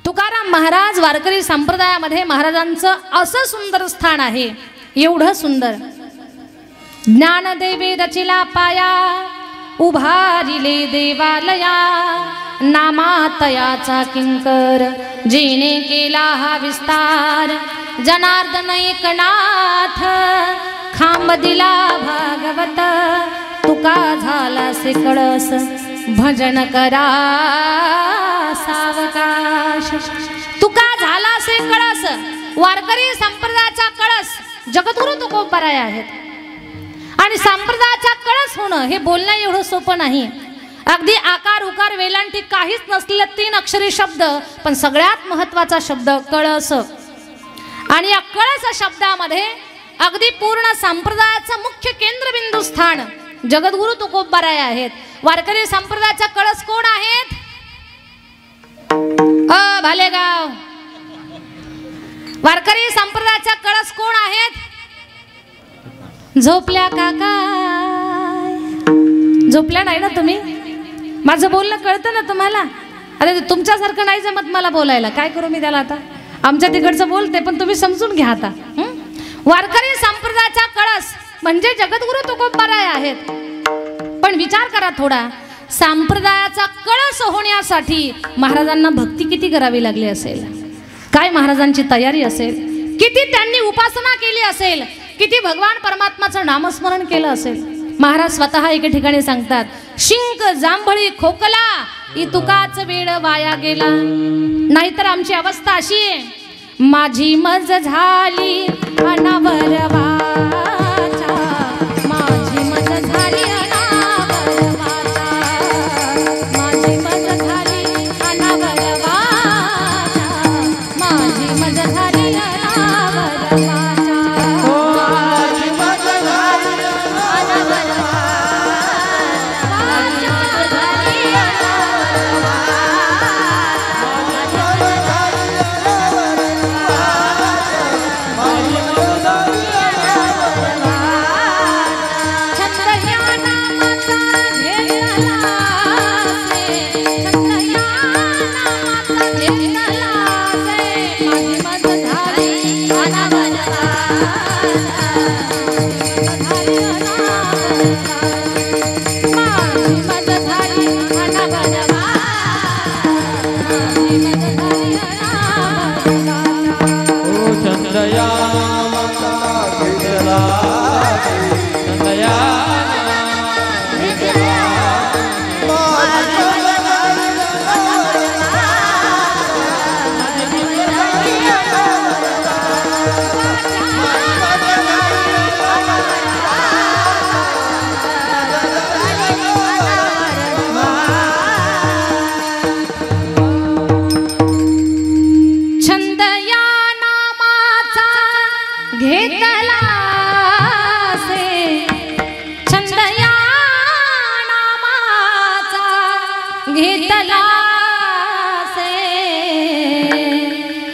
तुकाराम महाराज वारकरी संप्रदायामध्ये महाराजांचं असं सुंदर स्थान आहे, एवढं सुंदर. ज्ञानदेवे रचिला पाया, उभारिले देवालया, नामातयाचा किंकर, जिने केला हा विस्तार. जनार्दन एकनाथ, खांब दिला भागवत, तुका झाला से कळस, भजन करा सावकाश. तुका झाला से कळस, वारकरी संप्रदायाचा कळस जगद्गुरु तुकोबाराय आहेत. आणि संप्रदायाचा कळस होणं हे बोलणं एवढं सोपं नाही. अगदी आकार उकार वेलांटी काहीच नसलेले 3 अक्षरी शब्द, पण सगळ्यात महत्त्वाचा शब्द कळस. आणि या कळस शब्दामध्ये अगदी पूर्ण संप्रदायाचं मुख्य केंद्रबिंदू स्थान जगद्गुरु तुकोबाराय आहेत. वारकरी संप्रदायाचा कळस कोण आहेत? भालेगाव. वारकरी संप्रदायाचा कळस कोण आहेत? झोपल्या का काय? झोपल्या नाही ना तुम्ही? माझं बोलणं कळतं ना तुम्हाला? अरे तुमच्यासारखं नाही जमत मला बोलायला, काय करू मी त्याला आता? आमच्या तिकडचं बोलते, पण तुम्ही समजून घ्या आता. वारकरी संप्रदायाचा कळस म्हणजे जगद्गुरु तुकोबाराय आहेत. पण विचार करा थोडा, संप्रदायाचा कळस होण्यासाठी महाराजांना भक्ती किती करावी लागली असेल, काय महाराजांची तयारी असेल, किती त्यांनी उपासना केली असेल, किती भगवान परमात्माचं नामस्मरण केलं असेल. महाराज स्वतः एके ठिकाणी सांगतात, शिंक जांभळी खोकला, ही तुकाच वेळ वाया गेला. नाहीतर आमची अवस्था अशी आहे, माझी मज झाली अनावरवाचा, माझी मज झाली अनावरवाचा, माझी मज झाली अनावरवाचा, माझी मज झाली अनावरवाचा.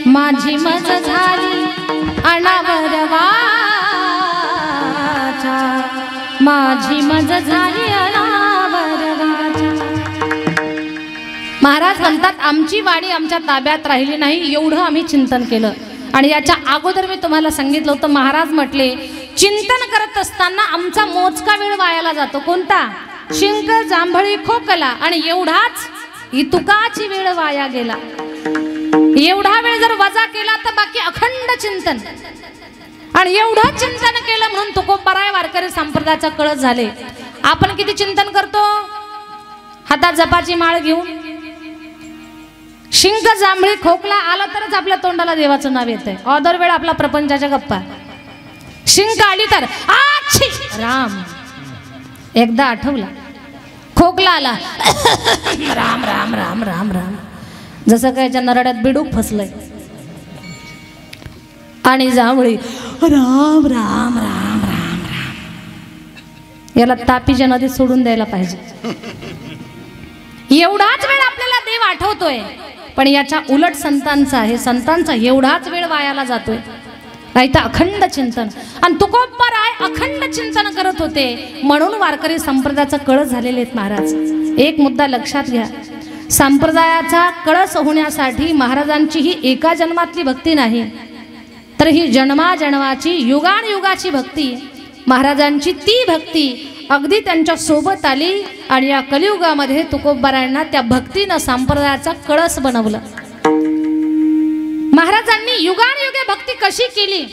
माझी मज झाली अनावरवाचा, माझी मज झाली अनावरवाचा. महाराज म्हणतात, आमची वाणी आमच्या ताब्यात राहिली नाही, एवढं आम्ही चिंतन केलं. आणि याच्या अगोदर मी तुम्हाला सांगितलं होतं, महाराज म्हटले चिंतन करत असताना आमचा मोजका वेळ वायाला जातो. कोणता? शिंक जांभळी खोकला. आणि एवढाच ही तुकाची वेळ वाया गेला. एवढा वेळ जर वजा केला तर बाकी अखंड चिंतन. आणि एवढं चिंतन केलं म्हणून तुकोबाराय वारकरी संप्रदायाचा कळस झाले. आपण किती चिंतन करतो? हातात जपाची माळ घेऊन शिंक जांभळी खोकला आला तरच आपल्या तोंडाला देवाचं नाव येतंय. अदर वेळ आपला प्रपंचाच्या गप्पा. शिंक आली तर आच्छी राम, एकदा आठवला. खोकला आला राम राम राम राम राम, जसं काय ज्या नरड्यात बिडूक फसलंय. आणि जांभळी राम राम राम राम राम. याला तापीच्या नदीत सोडून द्यायला पाहिजे. एवढाच वेळ आपल्याला देव आठवतोय, पण याच्या उलट संतांचा आहे. संतांचा एवढाच वेळ वायाला जातोय. नाही तर अखंड चिंतन. आणि तुकोबाराय अखंड चिंतन करत होते, म्हणून वारकरी संप्रदायाचं कळस झालेले आहेत. महाराज एक मुद्दा लक्षात घ्या, संप्रदायाचा कळस होण्यासाठी महाराजांची ही एका जन्मातली भक्ती नाही, तर ही जन्माजन्माची युगानयुगाची भक्ती. महाराजांची ती भक्ती अगदी त्यांच्या सोबत आली आणि या कलियुगामध्ये तुकोबारायांना त्या भक्तीनं संप्रदायाचा कळस बनवलं. महाराजांनी युगानयुगे भक्ती कशी केली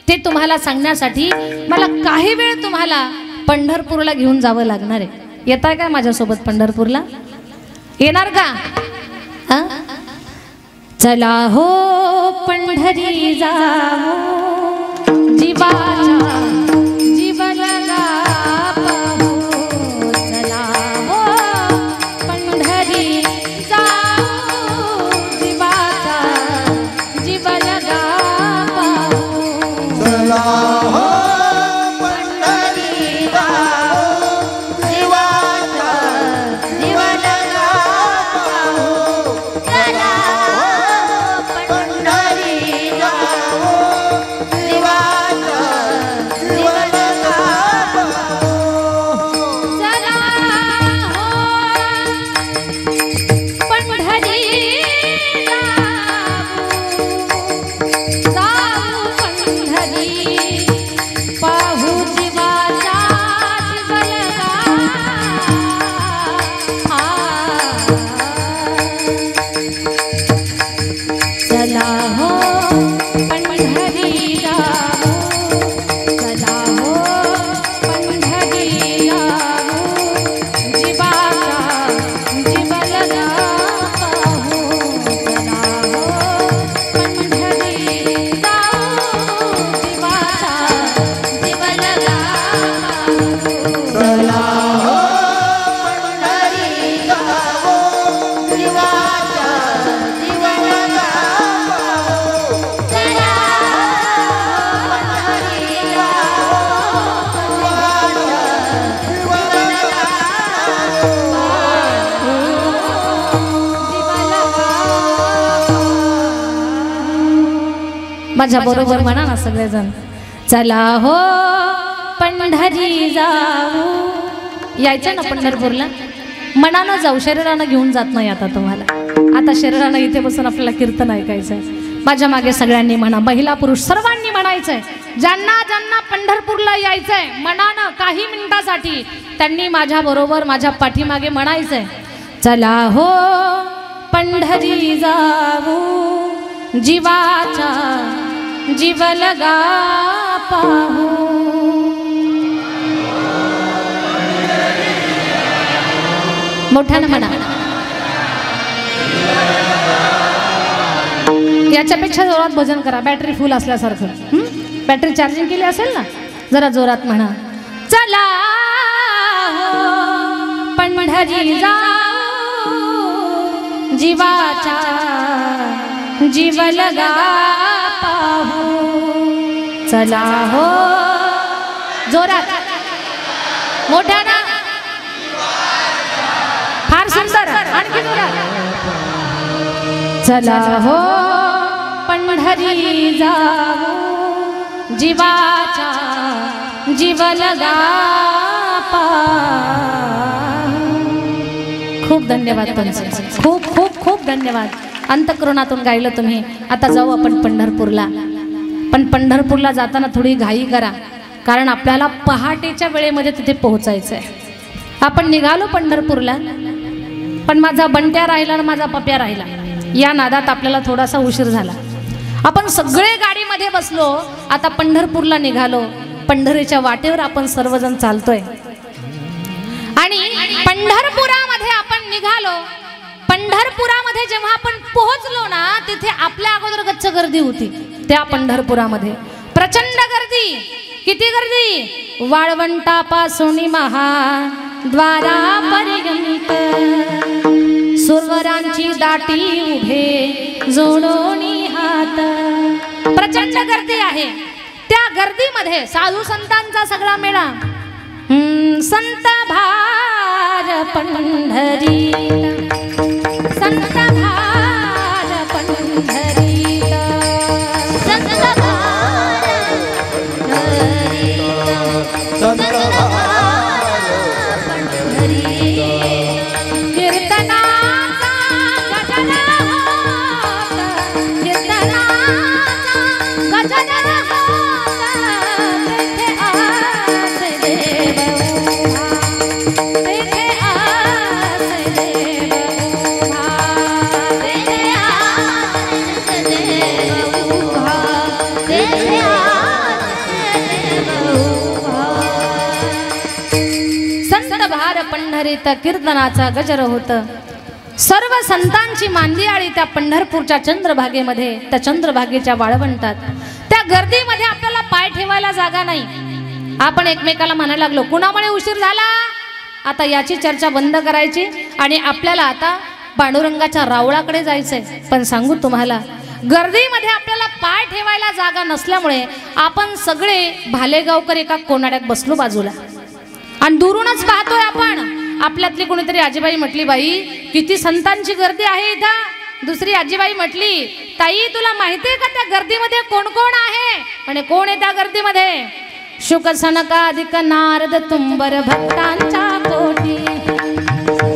ते तुम्हाला सांगण्यासाठी मला काही वेळ तुम्हाला पंढरपूरला घेऊन जावं लागणार आहे. येताय काय माझ्यासोबत पंढरपूरला? येणार का? चला हो पंढरी जाऊ जीवाच्या जीव लगा पाहू. चला हो पंढरी जाऊ जीवाचा जीव लगा पाहू. चला हो माझ्या बरोबर म्हणा ना सगळेजण. चला हो पंढरी जाऊ. यायचं ना पंढरपूरला? मनानं जाऊ, शरीरानं घेऊन जात नाही आता तुम्हाला. आता शरीरानं इथे बसून आपल्याला कीर्तन ऐकायचंय. माझ्या मागे सगळ्यांनी म्हणा, महिला पुरुष सर्वांनी म्हणायचंय. ज्यांना ज्यांना पंढरपूरला यायचंय मनानं काही मिनिटासाठी त्यांनी माझ्या बरोबर माझ्या पाठीमागे म्हणायचंय. चला हो पंढरी जाऊ जीवाचा जीव लगा पाहू. मोठ्यानं म्हणा. याच्यापेक्षा जोरात भजन करा, बॅटरी फुल असल्यासारखं. बॅटरी चार्जिंग केली असेल ना, जरा जोरात म्हणा. चला हो पंढरी जाऊ जीवाचा जीव लगा पाहू. चला हो जोरात मोठ्यानं, फार सुंदर, आणखी जोरात. चला हो पंढरी जाऊ जीवाचा जीव लगा पाहू. खूप धन्यवाद तुमचे, खूप खूप खूप धन्यवाद. अंतःकरणातून गायलं तुम्ही. आता जाऊ आपण पंढरपूरला. पण पंढरपूरला जाताना थोडी घाई करा, कारण आपल्याला पहाटेच्या वेळेमध्ये तिथे पोहोचायचं आहे. आपण निघालो पंढरपूरला, पण माझा बंट्या राहिला आणि माझा पप्या राहिला. या नादात आपल्याला थोडासा उशीर झाला. आपण सगळे गाडीमध्ये बसलो, आता पंढरपूरला निघालो. पंढरीच्या वाटेवर आपण सर्वजण चालतोय आणि पंढरपुरामध्ये आपण निघालो. पंढरपुरामध्ये जेव्हा आपण पोहोचलो ना, तिथे आपल्या अगोदर गच्च गर्दी होती. त्या पंढरपुरामध्ये प्रचंड गर्दी. किती गर्दी? वाळवंटापासून महाद्वारापर्यंत सुरवरांची दाटी उभे जोडोनी हात. प्रचंड गर्दी आहे. त्या गर्दीमध्ये साधू संतांचा सगळा मेळा. संत भार पंढरी, संत भार पंढरी, संत भार पंढरी, संत भार पंढरी. कीर्तना करीत कीर्तनाचा गजर होत। सर्व संतांची मांदियाळी त्या पंढरपूरच्या चंद्रभागेमध्ये, त्या चंद्रभागेच्या वाळवंटात, त्या गर्दीमध्ये आपल्याला पाय ठेवायला जागा नाही। आपण एकमेकाला म्हणायला लागलो कुणामुळे उशीर झाला, आता याची चर्चा बंद करायची आणि आपल्याला आता पांडुरंगाच्या रावळाकडे जायचंय। पण सांगू तुम्हाला, गर्दीमध्ये आपल्याला पाय ठेवायला जागा नसल्यामुळे आपण सगळे भालेगावकर एका कोनाड्यात बसलो बाजूला आणि दुरूनच पाहतोय आपण। आपल्यातली कोणीतरी आजीबाई म्हटली, बाई किती संतांची गर्दी आहे इथं। दुसरी आजीबाई म्हटली, ताई तुला माहितीये का त्या गर्दीमध्ये कोण कोण आहे? म्हणे कोण आहे त्या गर्दीमध्ये? शुक सनकादिक नारद तुंबर भक्तांच्या कोटी,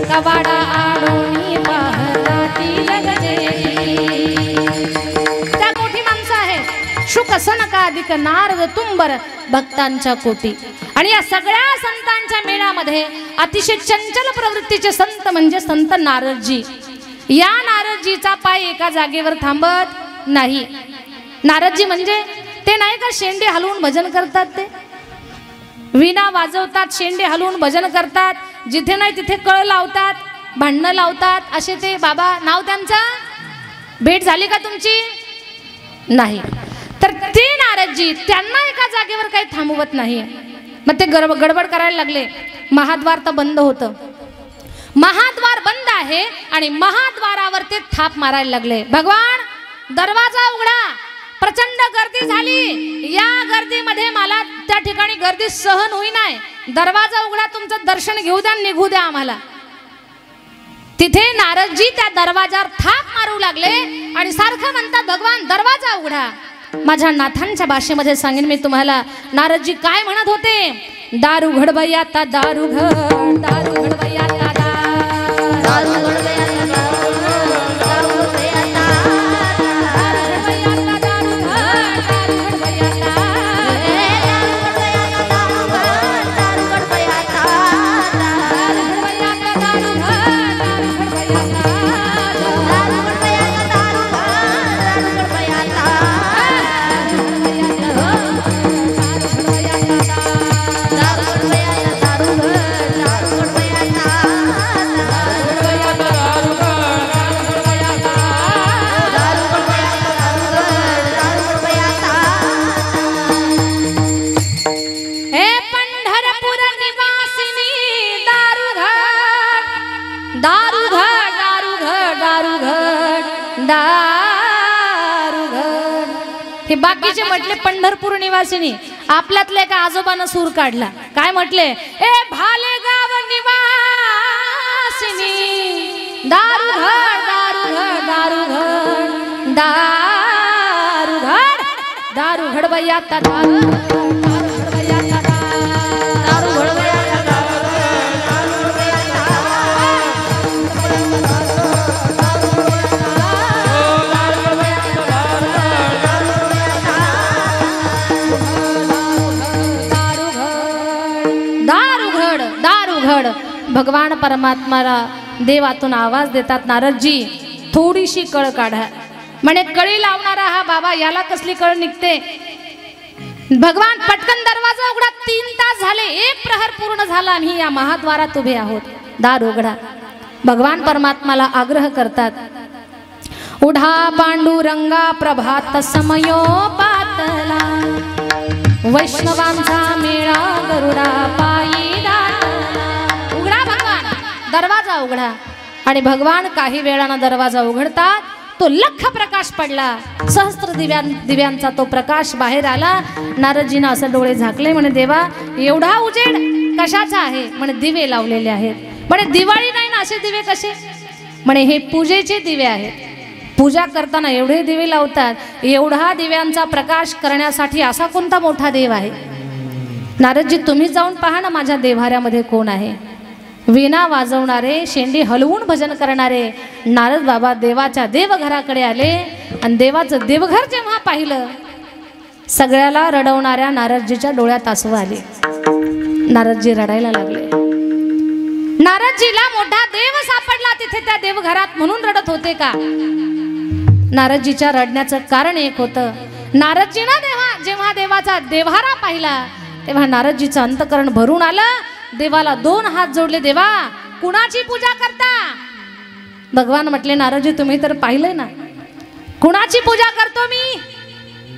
कवाडा आडोनी पाहताती लगजेटी। त्या कोठी माणसं आहे, शुक सनकादिक नारद तुंबर भक्तांच्या कोटी। आणि या सगळ्या संतांच्या मेळामध्ये अतिशय चंचल प्रवृत्तीचे संत म्हणजे संत नारदजी। या नारदजीचा पाय एका जागेवर थांबत नाही। नारदजी म्हणजे ते नाही का शेंडे हलवून भजन करतात, ते विणा वाजवतात, शेंडे हलवून भजन करतात, जिथे नाही तिथे कळ लावतात, भांडणं लावतात, असे ते बाबा नाव त्यांचं। भेट झाली का तुमची? नाही। तर ते नारदजी त्यांना एका जागेवर काही थांबवत नाही। मग ते गडबड करायला लागले। महाद्वार तर बंद होतं, महाद्वार बंद आहे आणि महाद्वारावर ते थाप मारायला लागले। भगवान दरवाजा उघडा, प्रचंड गर्दी झाली, या गर्दीमध्ये मला त्या ठिकाणी गर्दी सहन होईनाय, दरवाजा उघडा, तुमचं दर्शन घेऊ द्या, निघू द्या आम्हाला। तिथे नारदजी त्या दरवाजावर थाप मारू लागले आणि सारखं म्हणतात, भगवान दरवाजा उघडा। माझ्या नाथांच्या भाषेमध्ये सांगेन मी तुम्हाला, नारदजी काय म्हणत होते? दारू घड बाई आता दारू घड, दारू घड बाई आता दारू घड बाई आता दारू घड बाई आता दारू घड बाई आता दारू घड बाई आता दारू घड बाई आता दारू घड बाई आता दारू घड बाई आता दारू घड बाई आता दारू घड बाई आता दारू घड बाई आता। हे बाकीचे म्हटले पंढरपूर निवासिनी, आपल्यातले एका आजोबानं सूर काढला, काय म्हटले? ए भालेगाव निवासिनी, दारू घड दारू घड दारू घड दारू घड दारू घड बाई आता दारू घड बाई आता दारू घड बाई आता भगवान परमात्माला देवातून आवाज देतात, नारदजी थोडीशी कळ काढा। म्हणे कळी लावणारा हा बाबा, याला कसली कळ निघते? भगवान पटकन दरवाजा उघडा, 3 तास झाले, 1 प्रहर पूर्ण झाला, आम्ही या महाद्वारात उभे आहोत, दार उघडा। भगवान परमात्माला आग्रह करतात, उढा पांडुरंगा प्रभात समयो पातला, वैष्णवांचा मेळा गरुडा पायी दरवाजा उघडा। आणि भगवान काही वेळानं दरवाजा उघडतात, तो लख प्रकाश पडला, सहस्त्र दिव्यांचा तो प्रकाश बाहेर आला। नारदजीनं असं डोळे झाकले, म्हणे देवा एवढा उजेड कशाचा आहे? म्हणे दिवे लावलेले आहेत। म्हणे दिवाळी नाही ना, असे दिवे कसे? म्हणे हे पूजेचे दिवे आहेत, पूजा करताना एवढे दिवे लावतात, एवढा दिव्यांचा प्रकाश करण्यासाठी असा कोणता मोठा देव आहे? नारदजी तुम्ही जाऊन पहा ना, माझ्या देव्हाऱ्यामध्ये कोण आहे? वीणा वाजवणारे, शेंडी हलवून भजन करणारे नारद बाबा देवाच्या देवघराकडे आले आणि देवाचं देवघर जेव्हा पाहिलं, सगळ्याला रडवणाऱ्या नारदजीच्या डोळ्यात आसू आले। नारदजी रडायला लागले। नारदजीला मोठा देव सापडला तिथे त्या देवघरात, म्हणून रडत होते का? नारदजीच्या रडण्याचं कारण एक होतं, नारदजीनं जेव्हा देवाचा देव्हारा पाहिला तेव्हा नारदजीचं अंतकरण भरून आलं। देवाला 2 हात जोडले, देवा कुणाची पूजा करता? भगवान म्हटले नारदजी तुम्ही तर पाहिलंय ना कुणाची पूजा करतो मी.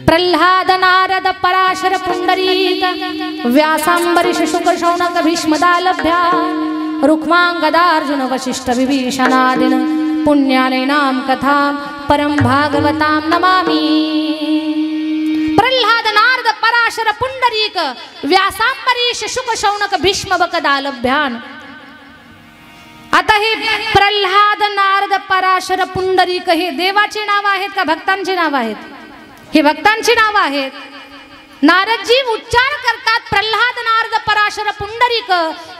प्रल्हाद नारद पराशर पुंडरीक व्यासांबरीश शुक शौनक भीष्मदालभ्या रुक्मांगदार्जुन वशिष्ठ विभीषणादिन पुण्यालैनां कथा परम भागवतां नमामि. प्रल्हाद नारद पराशर पुंडरीक व्यासांबरीश शुक शौनक भीष्म बकदालभ्यान. आता हे प्रल्हाद नारद पराशर पुंडरीक हे देवाची नाव आहेत का भक्तांची नाव आहेत? हे भक्तांची नाव आहेत. नारदजी उच्चार करतात प्रल्हाद नारद पराशर पुंडरीक.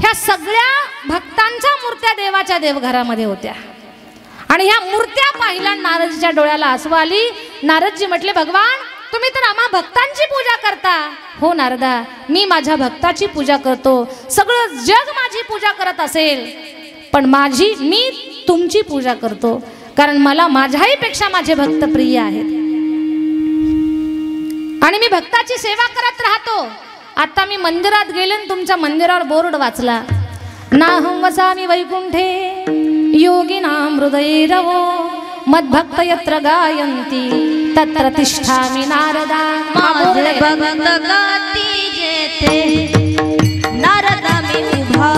ह्या सगळ्या भक्तांच्या मूर्त्या देवाच्या देवघरामध्ये होत्या आणि ह्या मूर्त्या पाहिल्या नारदजीच्या डोळ्याला आसू आली. नारदजी म्हटले भगवान तुम्ही तर आम्हा भक्तांची पूजा करता. हो नारदा मी माझ्या भक्ताची पूजा करतो. सगळं जग माझी पूजा करत असेल पण मी तुमची पूजा करतो कारण मला माझ्याही पेक्षा माझे भक्त प्रिय आहेत आणि मी भक्ताची सेवा करत राहतो. आता मी मंदिरात गेले आणि तुमच्या मंदिरावर बोर्ड वाचला नाहं वसामि वैकुंठे योगिनां हृदये रवो मद्भक्त यत्र गायन्ति तत्र तिष्ठामि नारदा. माझे भक्त गाती जेथे नारदा मी उभा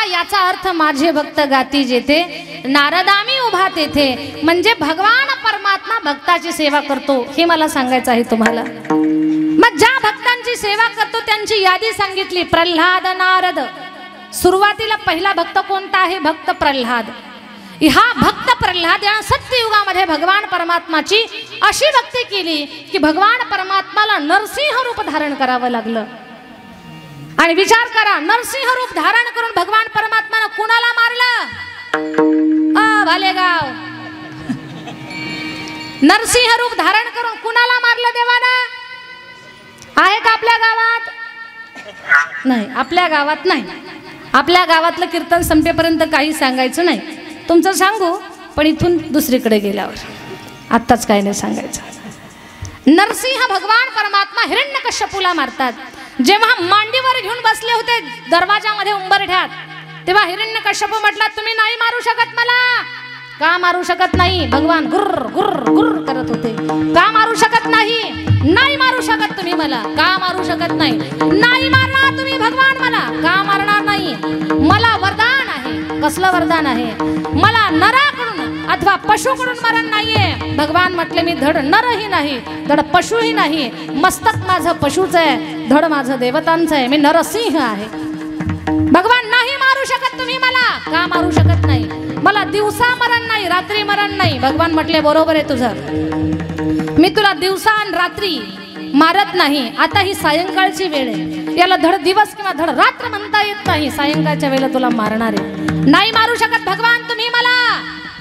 याचा अर्थ माझे भक्त गाती जेथे नारदामी उभा तेथे म्हणजे भगवान परमात्मा भक्ताची सेवा करतो हे मला सांगायचं आहे तुम्हाला. मग ज्या भक्तांची सेवा करतो त्यांची यादी सांगितली. प्रल्हाद नारद सुरुवातीला पहिला भक्त कोणता आहे? भक्त प्रल्हाद. हा भक्त प्रल्हाद या सत्ययुगामध्ये भगवान परमात्माची अशी भक्ती केली की भगवान परमात्माला नरसिंह रूप धारण करावं लागलं. आणि विचार करा नरसिंह रूप धारण करून भगवान परमात्मानं कुणाला मारलं? भालेगाव. नरसिंह रूप धारण करून कुणाला मारलं देवानं? आहे का आपल्या गावात? नाही, आपल्या गावात नाही. आपल्या गावातलं कीर्तन संपेपर्यंत काही सांगायचं नाही. तुमचं सांगू पण इथून दुसरीकडे गेल्यावर आत्ताच काही नाही सांगायचं. नरसिंह भगवान परमात्मा हिरण्यकश्यपूला मारतात. जेव्हा मांडीवर घेऊन बसले होते दरवाजामध्ये उंबरठ्यात तेव्हा हिरण्यकश्यपू म्हटला तुम्ही नाही मारू शकत मला. का मारू शकत नाही? भगवान गुर्र गुर्र गुर्र करत होते. का मारू शकत नाही? नाही मारू शकत तुम्ही मला. का मारू शकत नाही? नाही मारणार तुम्ही भगवान मला. का मारणार नाही? मला वरदान आहे. कसलं वरदान आहे? मला नराकडून अथवा पशुकडून मरण नाहीये. भगवान म्हटले मी धड नरही नाही धड पशुही नाही. मस्तक माझं पशुचं आहे धड माझं देवतांचं आहे. मी नरसिंह आहे. भगवान नाही मारू शकत तुम्ही मला. का मारू शकत नाही? मला दिवसा मरण नाही रात्री मरण नाही. भगवान म्हटले बरोबर आहे तुझं. मी तुला दिवसा आणि रात्री मारत नाही. आता ही सायंकाळची वेळ आहे. याला धड दिवस किंवा धड रात्र म्हणता येत नाही. सायंकाळच्या वेळेला तुला मारणार आहे. नाही मारू शकत भगवान तुम्ही मला.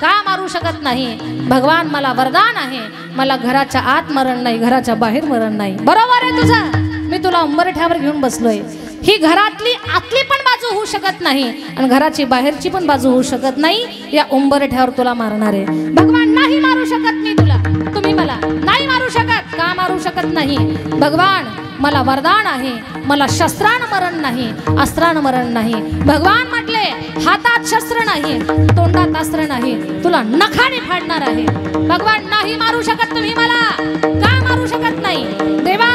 का मारू शकत नाही? भगवान मला वरदान आहे. मला घराच्या आत मरण नाही घराच्या बाहेर मरण नाही. बरोबर आहे तुझं. मी तुला उंबरठ्यावर घेऊन बसलोय. ही घरातली आतली पण बाजू होऊ शकत नाही आणि घराची बाहेरची पण बाजू होऊ शकत नाही. या उंबरठ्यावर तुला मारणार आहे. भगवान नाही मारू शकत मी तुला. तुम्ही मला नाही मारू शकत. का मारू शकत नाही? भगवान मला वरदान आहे. मला शस्त्रान मरण नाही अस्त्रान मरण नाही. भगवान म्हटले हातात शस्त्र नाही तोंडात अस्त्र नाही तुला नखाने फाडणार आहे. भगवान नाही मारू शकत तुम्ही मला. का मारू शकत नाही? देवा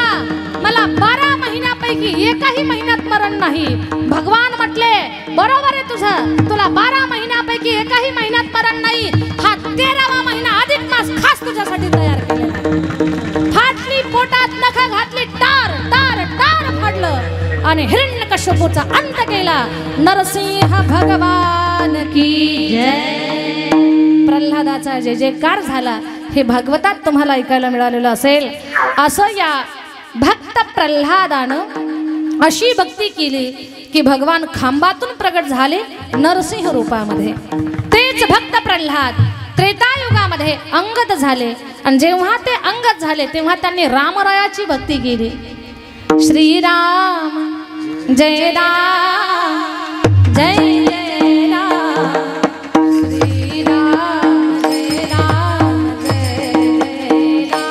मला 12 महिन्यापैकी एकाही महिन्यात मरण नाही. भगवान म्हटले बरोबर आहे तुझं. तुला 12 महिन्यापैकी एकाही महिन्यात मरण नाही. हा 13वा महिना अधिक मास खास तुझ्यासाठी तयार केलेला आहे. फाटली पोटात नख घातली, टार टार टार फाडलं आणि हिरण्यकश्यपूचा अंत केला. नरसिंह भगवान की जय. प्रल्हादाचा जय जयकार झाला हे भागवतात तुम्हाला ऐकायला मिळालेलं असेल. असं या भक्त प्रल्हादानं अशी भक्ती केली की भगवान खांबातून प्रगट झाले नरसिंह रूपामध्ये. तेच भक्त प्रल्हाद त्रेतायुगामध्ये अंगद झाले आणि जेव्हा ते अंगद झाले तेव्हा त्यांनी रामरायाची भक्ती केली. श्रीराम जय राम जय जय राम. श्रीराम जय राम जय जय राम.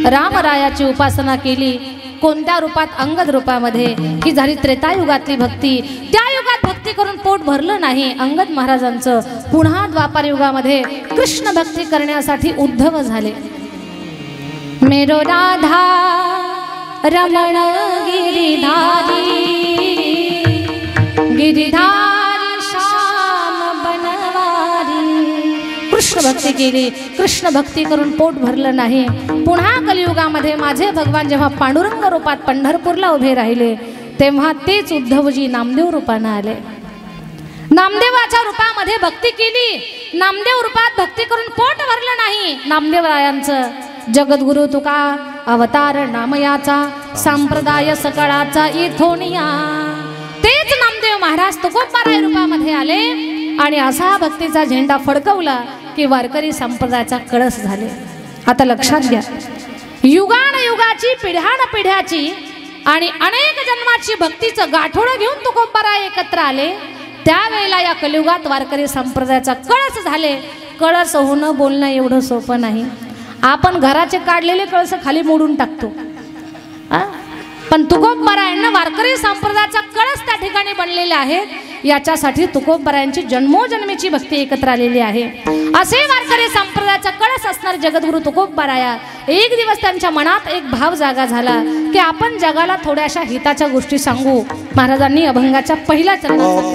रामरायाची उपासना केली. कोणत्या रूपात? अंगद रूपामध्ये. ही झाली त्रेतायुगातली भक्ती. त्या युगात भक्ती करून पोट भरलं नाही अंगद महाराजांचं. पुन्हा द्वापार युगामध्ये कृष्ण भक्ती करण्यासाठी उद्धव झाले. मेरो राधा रमण गिरिधारी गिरिधारी श्याम बनवारी. कृष्ण भक्ती केली. कृष्ण भक्ती करून पोट भरलं नाही. पुन्हा कलियुगामध्ये माझे भगवान जेव्हा पांडुरंग रूपात पंढरपूरला उभे राहिले तेव्हा तेच उद्धवजी नामदेव रूपानं आले. नामदेवाच्या रूपामध्ये भक्ती केली. नामदेव रूपात भक्ती करून पोट भरलं नाही नामदेवरायांचं. जगद्गुरु तुका अवतार नामयाचा संप्रदाय सकाळाचा इथोनिया. तेच नामदेव महाराज तुकोबाराय रूपामध्ये आले आणि असा भक्तीचा झेंडा फडकवला की वारकरी संप्रदायाचा कळस झाले. आता लक्षात घ्या, युगानयुगाची पिढ्यानपिढ्याची आणि अनेक जन्माची भक्तीचं गाठोडं घेऊन तुकोबाराय एकत्र आले. त्यावेळेला या कलियुगात वारकरी संप्रदायाचा कळस झाले. कळस होणं बोलणं एवढं सोपं नाही. आपण घराचे काढलेले कळस खाली मोडून टाकतो, पण तुकोबारायांना वारकरी संप्रदायाचा कळस त्या ठिकाणी बनलेले आहेत. याच्यासाठी तुकोबारायांची जन्मोजन्मीची भक्ती एकत्र आलेली आहे. असे वारकरी संप्रदायाचा कळस असणारे जगद्गुरु तुकोबाराया एक दिवस त्यांच्या मनात एक भाव जागा झाला की आपण जगाला थोड्याशा हिताच्या गोष्टी सांगू. महाराजांनी अभंगाच्या पहिल्या चरणात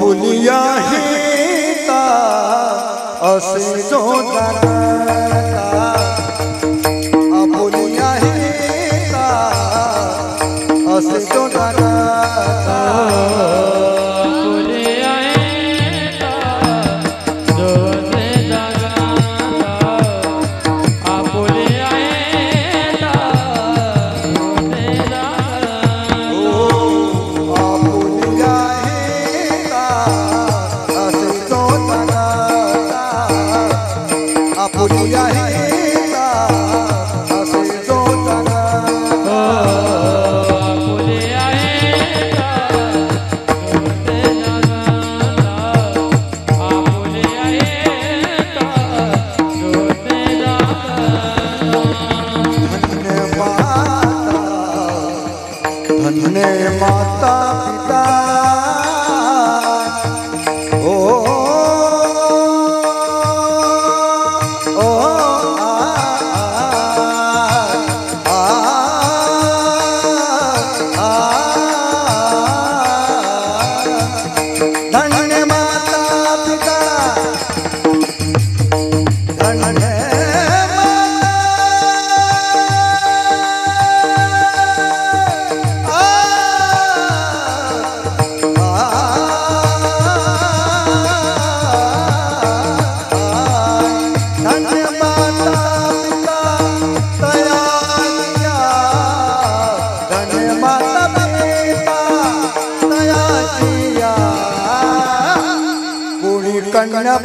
माता पिता ओ धन्य माता पिता धन्य कन्या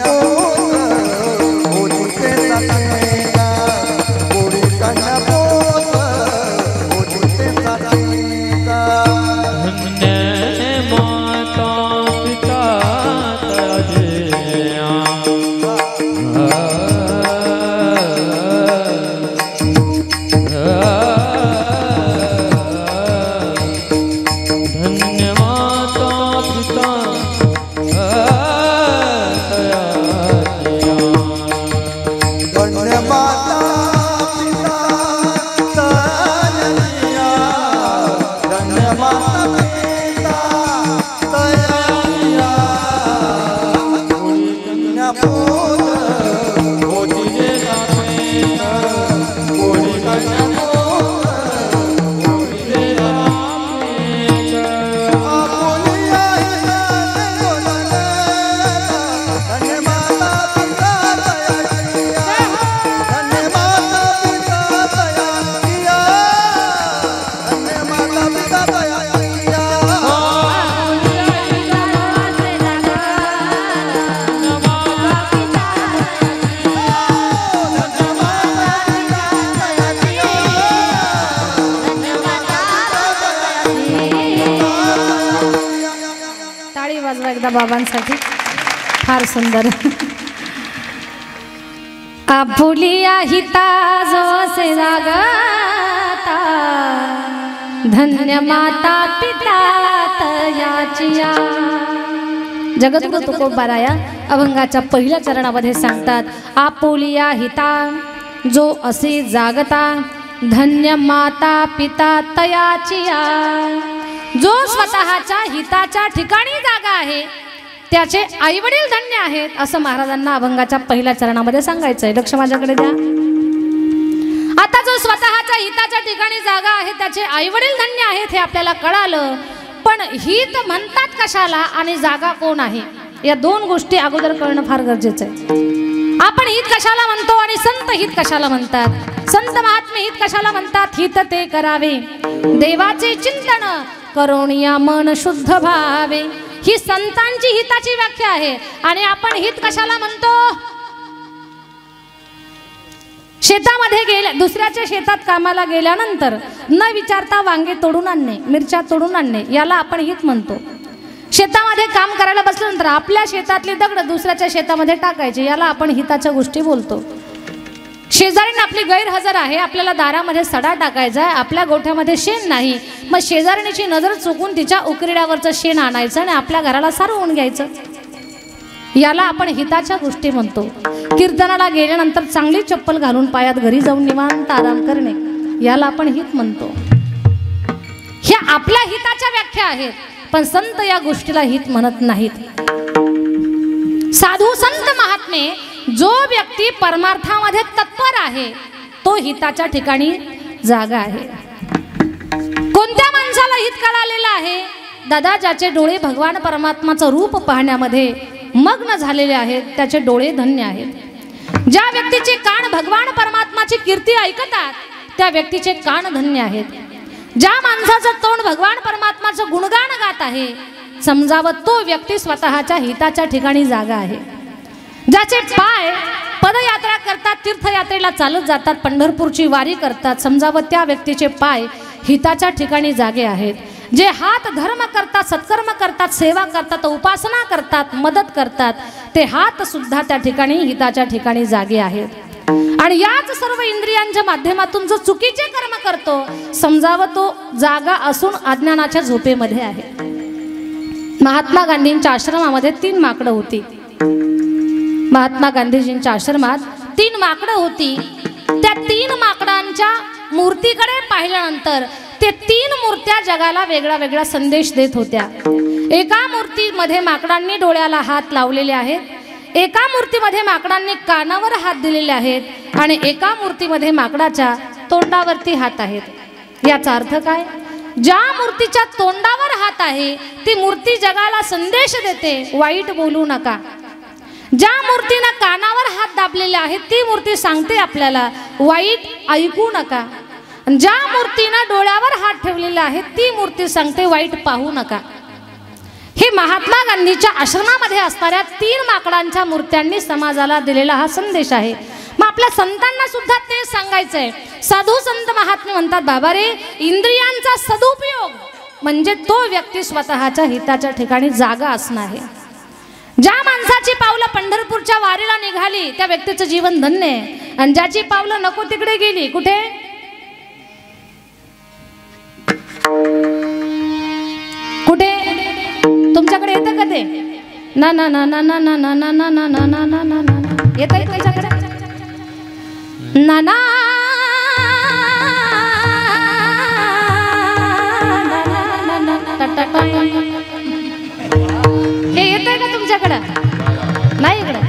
एकदा बाबांसाठी फार सुंदर. आपुलिया हिता जो असे जागता धन्य माता पिता तयाचिया. जगद्गुरु तुकोबाराया अभंगाच्या पहिल्या चरणामध्ये सांगतात, आपुलिया हिता जो असे जागता धन्य माता पिता तयाचिया. जो स्वतःच्या हिताच्या ठिकाणी जागा आहे त्याचे आईवडील धन्य आहेत, असं महाराजांना अभंगाच्या पहिल्या चरणामध्ये सांगायचंय. लक्ष माझ्याकडे द्या. आता जो स्वतःच्या हिताच्या ठिकाणी जागा आहे त्याचे आईवडील धन्य आहेत हे आपल्याला कळालं, पण हित म्हणतात कशाला आणि जागा कोण आहे या दोन गोष्टी अगोदर कळणं फार गरजेचं आहे. आपण हित कशाला म्हणतो आणि संत हित कशाला म्हणतात, संत महात्मे हित कशाला म्हणतात. हित ते करावे देवाचे चिंतन करोनिया मन शुद्ध भावे, ही संतांची हिताची व्याख्या आहे. आणि आपण हित कशाला म्हणतो, शेतामध्ये गेल्या दुसऱ्याच्या शेतात कामाला गेल्यानंतर न विचारता वांगे तोडून आणणे, मिरच्या तोडून आणणे याला आपण हित म्हणतो. शेतामध्ये काम करायला बसल्यानंतर आपल्या शेतातली दगड दुसऱ्याच्या शेतामध्ये टाकायचे याला आपण हिताच्या गोष्टी बोलतो. शेजारीने आपली गैरहजर आहे, आपल्याला दारामध्ये सडा टाकायचा आहे, आपल्या गोठ्यामध्ये शेण नाही, मग शेजारणीची नजर चुकून तिच्या उकिरड्यावरचं शेण आणायचं आणि आपल्या घराला सारवून घ्यायचं, याला आपण हिताच्या गोष्टी म्हणतो. कीर्तनाला गेल्यानंतर चांगली चप्पल घालून पायात घरी जाऊन निवांत आराम करणे याला आपण हित म्हणतो. ह्या आपल्या हिताच्या व्याख्या आहेत, पण संत या गोष्टीला हित म्हणत नाहीत. साधू संत महात्मे जो व्यक्ती परमार्थामध्ये तत्पर आहे तो हिताच्या ठिकाणी जागा आहे. कोणत्या माणसाला हित कळालेलं आहे, दादा ज्याचे डोळे भगवान परमात्माचं रूप पाहण्यामध्ये मग्न झालेले आहेत त्याचे डोळे धन्य आहेत. ज्या व्यक्तीचे कान भगवान परमात्माची कीर्ती ऐकतात त्या व्यक्तीचे कान धन्य आहेत. ज्या माणसाचं तोंड भगवान परमात्माचं गुणगान गात आहे समजावं तो व्यक्ती स्वतःच्या हिताच्या ठिकाणी जागा आहे. ज्याचे पाय पदयात्रा करतात, तीर्थयात्रेला चालत जातात, पंढरपूरची वारी करतात, समजावं त्या व्यक्तीचे पाय हिताच्या ठिकाणी जागे आहेत. जे हात धर्म करतात, सत्कर्म करतात, सेवा करतात, उपासना करतात, मदत करतात, ते हात सुद्धा त्या ठिकाणी हिताच्या ठिकाणी जागे आहेत. आणि याच सर्व इंद्रियांच्या माध्यमातून जो चुकीचे कर्म करतो, समजावं तो जागा असून अज्ञानाच्या झोपेमध्ये आहे. महात्मा गांधींच्या आश्रमामध्ये 3 माकडं होती. महात्मा गांधीजींच्या आश्रमात 3 माकडं होती. त्या 3 माकडांच्या मूर्तीकडे पाहिल्यानंतर ते 3 मूर्त्या जगाला वेगळा वेगळा संदेश देत होत्या. एका मूर्तीमध्ये माकडांनी डोळ्याला हात लावलेले आहेत, एका मूर्तीमध्ये माकडांनी कानावर हात दिलेले आहेत आणि एका मूर्तीमध्ये माकडाच्या तोंडावरती हात आहेत. याचा अर्थ काय? ज्या मूर्तीच्या तोंडावर हात आहे ती मूर्ती जगाला संदेश देते, वाईट बोलू नका. ज्या मूर्तीनं कानावर हात दाबलेले आहेत ती मूर्ती सांगते आपल्याला वाईट ऐकू नका. ज्या मूर्तीनं डोळ्यावर हात ठेवलेले आहेत ती मूर्ती सांगते वाईट पाहू नका. हे महात्मा गांधीच्या आश्रमामध्ये असणाऱ्या 3 माकडांच्या मूर्त्यांनी समाजाला दिलेला हा संदेश आहे. मग आपल्या संतांना सुद्धा ते सांगायचं आहे. साधू संत महात्मे म्हणतात, बाबा रे, इंद्रियांचा सदुपयोग म्हणजे तो व्यक्ती स्वतःच्या हिताच्या ठिकाणी जागा असणं आहे. ज्या माणसाची पावलं पंढरपूरच्या वारीला निघाली त्या व्यक्तीचं जीवन धन्य आहे. आणि ज्याची पावलं नको तिकडे गेली, कुठे? कुठे? तुमच्याकडे येतं का ते? ना ना ना ना ना ना ना ना ना ना ना ना ना ना ना येतं आहे तुमच्याकडे? ना ना हे येतंय का तुमच्याकडं? नाही इकडं.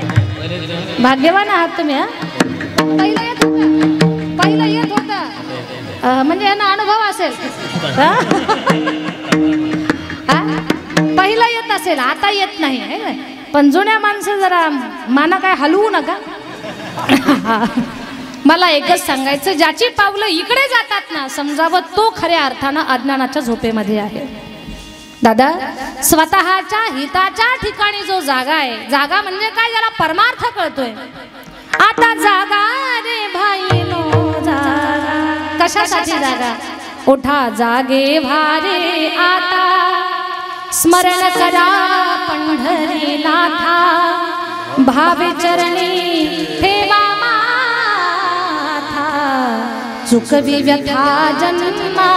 भाग्यवान आहात तुम्ही. पहिलं येत होतं, पहिलं येत होतं म्हणजे यांना अनुभव असेल. पहिलं येत असेल, आता येत नाही. पण जुन्या माणसं जरा माना काय हलवू नका. मला एकच सांगायचं, ज्याची पावलं इकडे जातात ना, समजावं तो खऱ्या अर्थानं अज्ञानाच्या झोपेमध्ये आहे. दादा, स्वतःच्या हिताच्या ठिकाणी जो जागा आहे, जागा म्हणजे काय, ज्याला परमार्थ कळतोय. आता जागा रे भाईनो जागा. कशासाठी जागा? उठा जागे भारे आता, स्मरण करा पंढरी नाथा, भावे चरणी ठेवा माथा, चुकवी व्यथा जन्मा.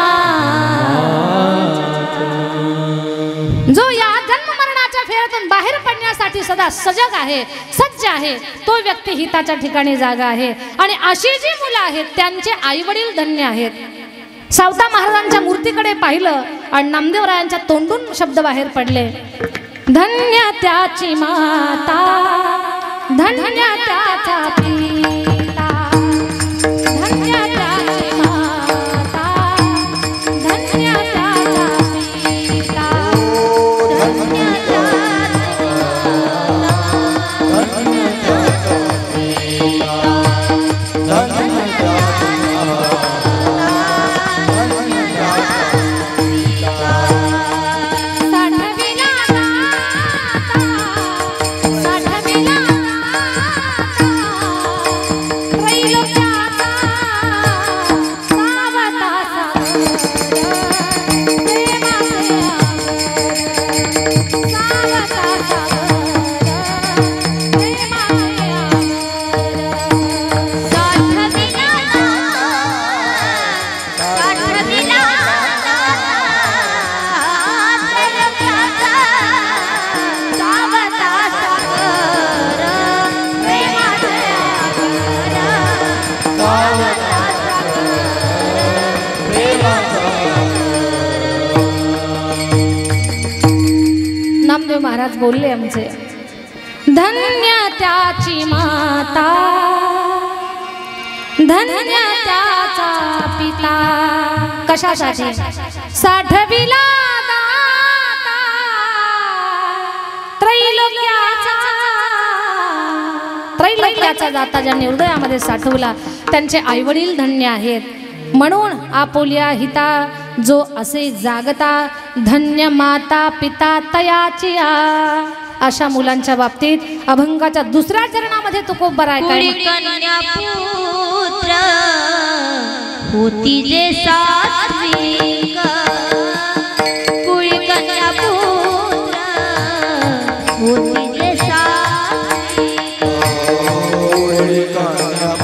जो या जन्म मरणाच्या फेऱ्यातून बाहेर पडण्यासाठी सदा सजग आहे, सज्ज आहे, तो व्यक्ती हिताच्या ठिकाणी जागा आहे. आणि अशी जी मुलं आहेत त्यांचे आई वडील धन्य आहेत. सावता महाराजांच्या मूर्तीकडे पाहिलं आणि नामदेवरायांच्या तोंडून शब्द बाहेर पडले, धन्य त्याची माता, धन्य त्याचा पिता, धन्य त्याची माता, धन्य त्याचा पिता, धन्य नामदेव महाराज बोलले आमचे, धन्य त्याची माता, धन्य त्याचा पिता. कशासाठी? साठविला दाता त्रैलोक्याचा, त्रैलोक्याचा दाता ज्यांनी हृदयामध्ये साठवला त्यांचे आईवडील धन्य आहेत. म्हणून आपुल्या हिता जो असे जागता, धन्य माता पिता तयाची. अशा मुलांच्या बाबतीत अभंगाच्या 2ऱ्या चरणामध्ये तुकोबरा आहे काय, कन्या पुत्र होती जे सात्विक, कुळी कन्या पुत्र होती जे सात्विक, कन्या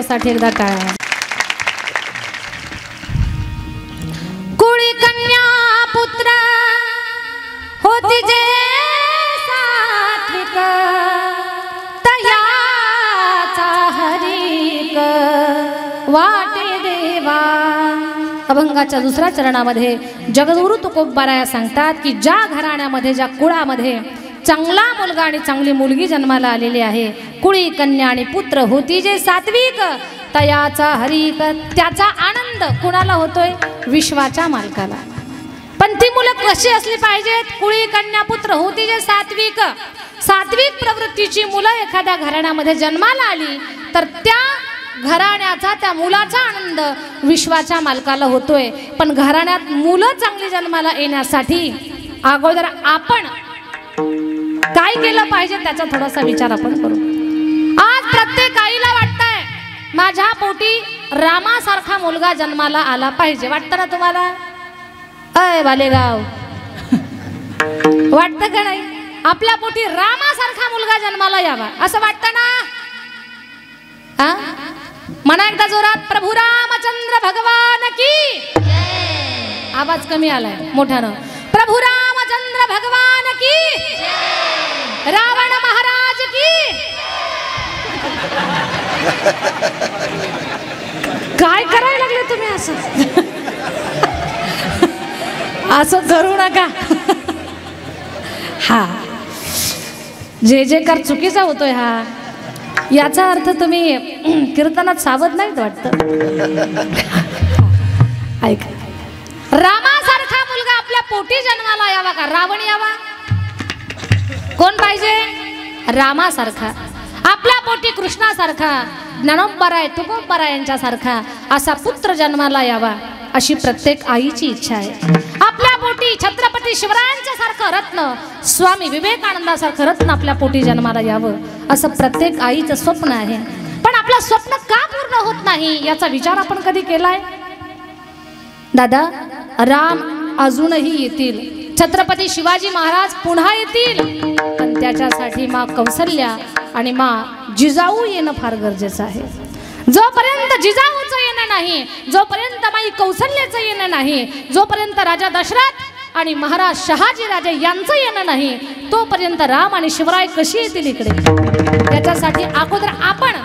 साठी एकदा टाळ्या. कुळी कन्या पुत्र होती जे सात्विक तयाचा हरिक वाटे देवा. अभंगाच्या दुसऱ्या चरणामध्ये जगद्गुरु तुकोबाराया सांगतात की ज्या घराण्यामध्ये ज्या कुळामध्ये चांगला मुलगा आणि चांगली मुलगी जन्माला आलेली आहे, कुळी कन्या आणि पुत्र होती जे सात्विक तयाचा हरिक, त्याचा आनंद कुणाला होतोय? विश्वाच्या मालकाला. पण ती मुलं कशी असली पाहिजेत? कुळी कन्या पुत्र होती जे सात्विक. सात्विक प्रवृत्तीची मुलं एखाद्या घराण्यामध्ये जन्माला आली तर त्या घराण्याचा त्या मुलाचा आनंद विश्वाच्या मालकाला होतोय. पण घराण्यात मुलं चांगली जन्माला येण्यासाठी अगोदर आपण काय केलं पाहिजे त्याचा थोडासा विचार आपण करू. आज प्रत्येक आईला वाटतंय माझ्या पोटी रामासारखा मुलगा जन्माला आला पाहिजे. वाटतं ना तुम्हाला? अय बालेगाव, वाटतं का नाही? आपल्या पोटी रामासारखा मुलगा जन्माला यावा असं वाटतं ना? हा, म्हणा एकदा जोरात, प्रभू रामचंद्र भगवान की. आवाज कमी आलाय, मोठ्यानं. प्रभू रामचंद्र भगवान की. रावण महाराज की. काय करायला लागले तुम्ही असं? असं करू नका. हा, जे जे कर चुकीचा होतोय हा, याचा अर्थ तुम्ही कीर्तनात सावध नाहीत वाटतं. ऐका, रामासारखा मुलगा आपल्या पोटी जन्माला यावा का रावण यावा? कोण पाहिजे? रामासारखा. आपल्या पोटी कृष्णासारखा, ज्ञानोबाराय तुकोबारायांच्या सारखा असा पुत्र जन्माला यावा अशी प्रत्येक आईची इच्छा आहे. आपल्या पोटी छत्रपती शिवरायांच्या सारखं रत्न, स्वामी विवेकानंदासारखं रत्न आपल्या पोटी जन्माला यावं असं प्रत्येक आईचं स्वप्न आहे. पण आपलं स्वप्न का पूर्ण होत नाही याचा विचार आपण कधी केलाय? दादा, राम अजूनही येतील, छत्रपती शिवाजी महाराज पुन्हा येतील, पण त्याच्यासाठी माँ कौसल्या आणि माँ जिजाऊ येणं फार गरजेचं आहे. जोपर्यंत जिजाऊचं येणं नाही, जोपर्यंत माई कौसल्याचं येणं नाही, जोपर्यंत राजा दशरथ आणि महाराज शहाजी राजे यांचं येणं नाही, तोपर्यंत राम आणि शिवराय कशी येतील इकडे? त्याच्यासाठी अगोदर आपण